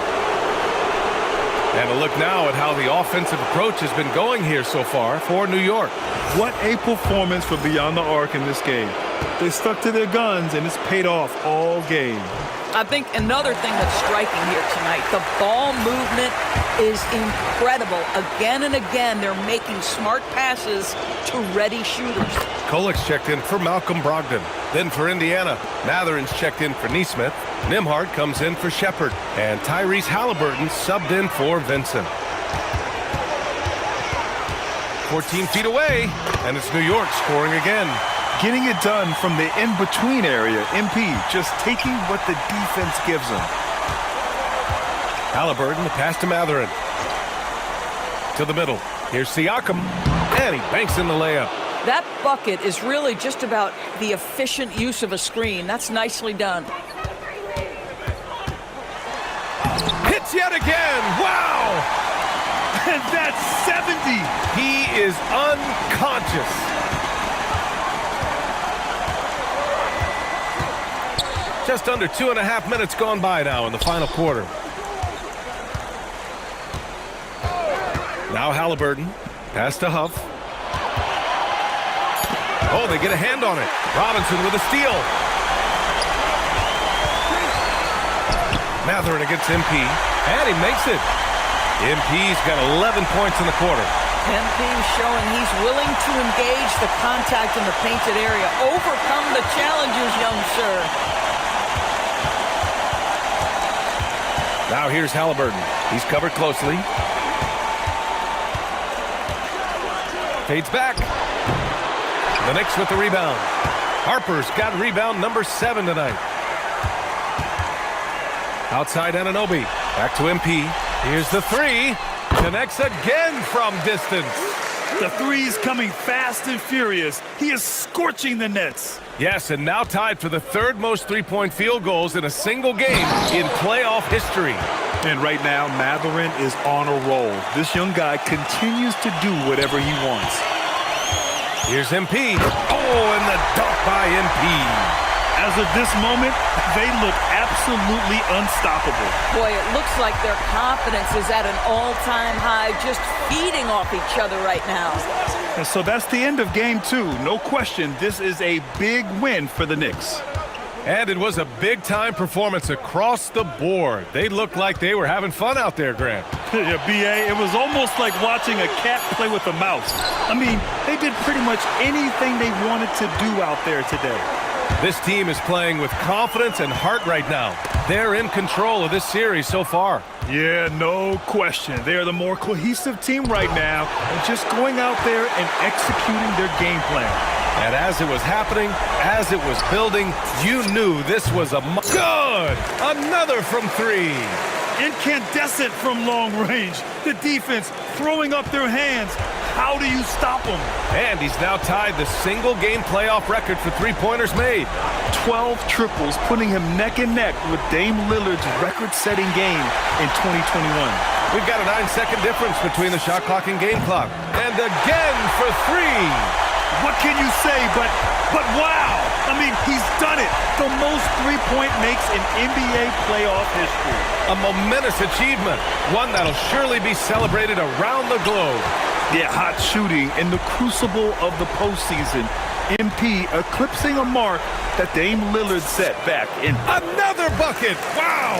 And a look now at how the offensive approach has been going here so far for New York. What a performance for Beyond the Arc in this game. They stuck to their guns, and it's paid off all game. I think another thing that's striking here tonight, the ball movement is incredible. Again and again, they're making smart passes to ready shooters. Kolek's checked in for Malcolm Brogdon. Then for Indiana, Matherin's checked in for Neesmith. Nimhart comes in for Shepard. And Tyrese Halliburton subbed in for Vincent. 14 feet away, and it's New York scoring again. Getting it done from the in-between area, MP just taking what the defense gives them. Halliburton, the pass to Matherin. To the middle. Here's Siakam, and he banks in the layup. That bucket is really just about the efficient use of a screen. That's nicely done. Hits yet again. Wow! And that's 70. He is unconscious. Just under 2.5 minutes gone by now in the final quarter. Now Halliburton. Pass to Huff. Oh, they get a hand on it. Robinson with a steal. Matherin against MP. And he makes it. MP's got 11 points in the quarter. MP showing he's willing to engage the contact in the painted area. Overcome the challenges, young sir. Now here's Halliburton. He's covered closely. Fades back. The Knicks with the rebound. Harper's got rebound number 7 tonight. Outside Anunoby. Back to MP. Here's the three. Connects again from distance. The three's coming fast and furious. He is scorching the Nets. Yes, and now tied for the third most three-point field goals in a single game in playoff history. And right now, Matherin is on a roll. This young guy continues to do whatever he wants. Here's MP. Oh, and the dunk by MP. As of this moment, they look absolutely unstoppable. Boy, it looks like their confidence is at an all-time high, just feeding off each other right now. And so that's the end of game 2. No question, this is a big win for the Knicks. And it was a big-time performance across the board. They looked like they were having fun out there, Grant. Yeah, B.A., it was almost like watching a cat play with a mouse. I mean, they did pretty much anything they wanted to do out there today. This team is playing with confidence and heart right now. They're in control of this series so far. Yeah, no question. They are the more cohesive team right now and just going out there and executing their game plan. And as it was happening, as it was building, you knew this was a good! Another from three. Incandescent from long range. The defense throwing up their hands. How do you stop them? And he's now tied the single-game playoff record for three-pointers made. 12 triples, putting him neck and neck with Dame Lillard's record-setting game in 2021. We've got a 9-second difference between the shot clock and game clock. And again for three. What can you say but wow? I mean, he's done it. The most three-point makes in NBA playoff history. A momentous achievement. One that'll surely be celebrated around the globe. Yeah, hot shooting in the crucible of the postseason. MP eclipsing a mark that Dame Lillard set back in. Another bucket! Wow!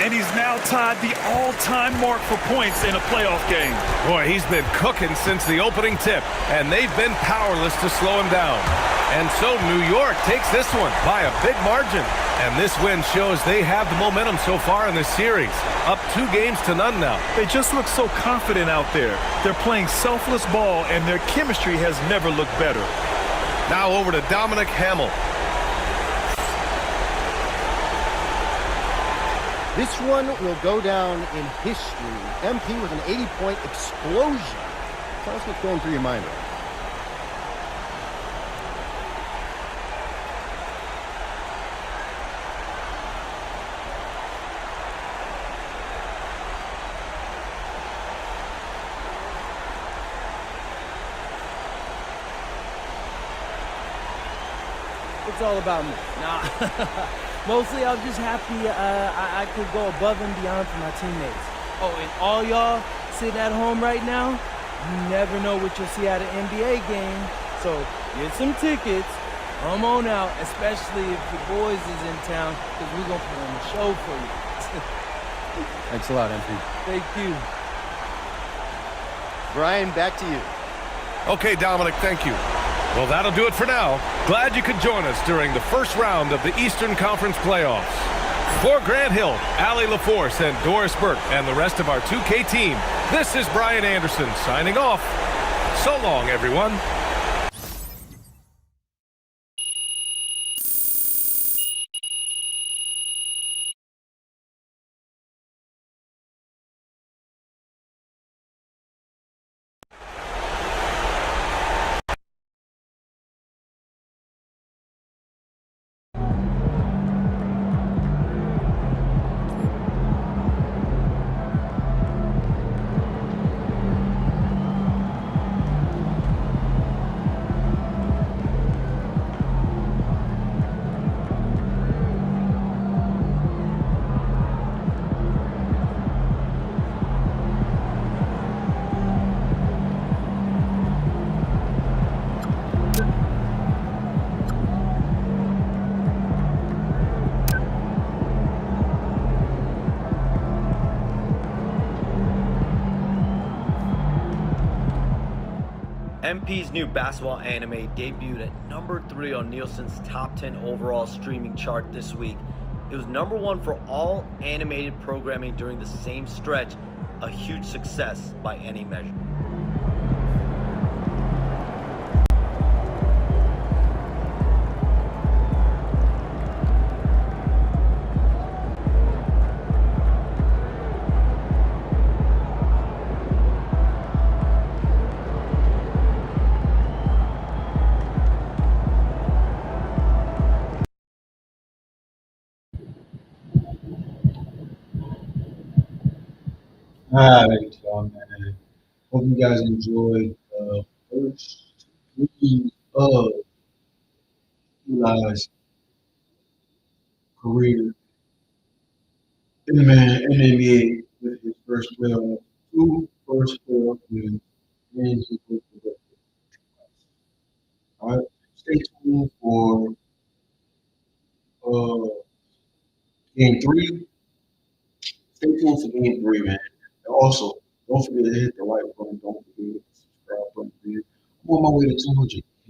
And he's now tied the all-time mark for points in a playoff game. Boy, he's been cooking since the opening tip, and they've been powerless to slow him down. And so New York takes this one by a big margin. And this win shows they have the momentum so far in this series. Up 2-0 now. They just look so confident out there. They're playing selfless ball, and their chemistry has never looked better. Now over to Dominic Hamill. This one will go down in history. MP with an 80-point explosion. Tell us what's going through your mind right now. It's all about me. Nah. Mostly I'm just happy I could go above and beyond for my teammates. Oh, and all y'all sitting at home right now, you never know what you'll see at an NBA game. So get some tickets, come on out, especially if your boys is in town, because we're going to put on a show for you. Thanks a lot, MP. Thank you. Brian, back to you. Okay, Dominic, thank you. Well, that'll do it for now. Glad you could join us during the first round of the Eastern Conference playoffs. For Grant Hill, Allie LaForce, and Doris Burke, and the rest of our 2K team, this is Brian Anderson signing off. So long, everyone. MP's new basketball anime debuted at number 3 on Nielsen's top 10 overall streaming chart this week. It was number 1 for all animated programming during the same stretch, a huge success by any measure. All right, y'all, man. Hope you guys enjoyed the first three of Eli's career in the NBA with his first playoff, first playoff wins, and his first playoff. All right, stay tuned for uh, game 3. Stay tuned for game 3, man. And also, don't forget to hit the like button. Don't forget to hit the subscribe button, man. I'm on my way to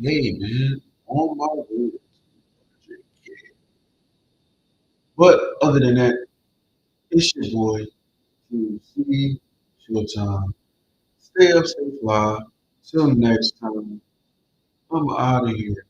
200K, man. On my way to 200K. But other than that, it's your boy, QC, Showtime. Stay up, stay fly. Till next time, I'm out of here.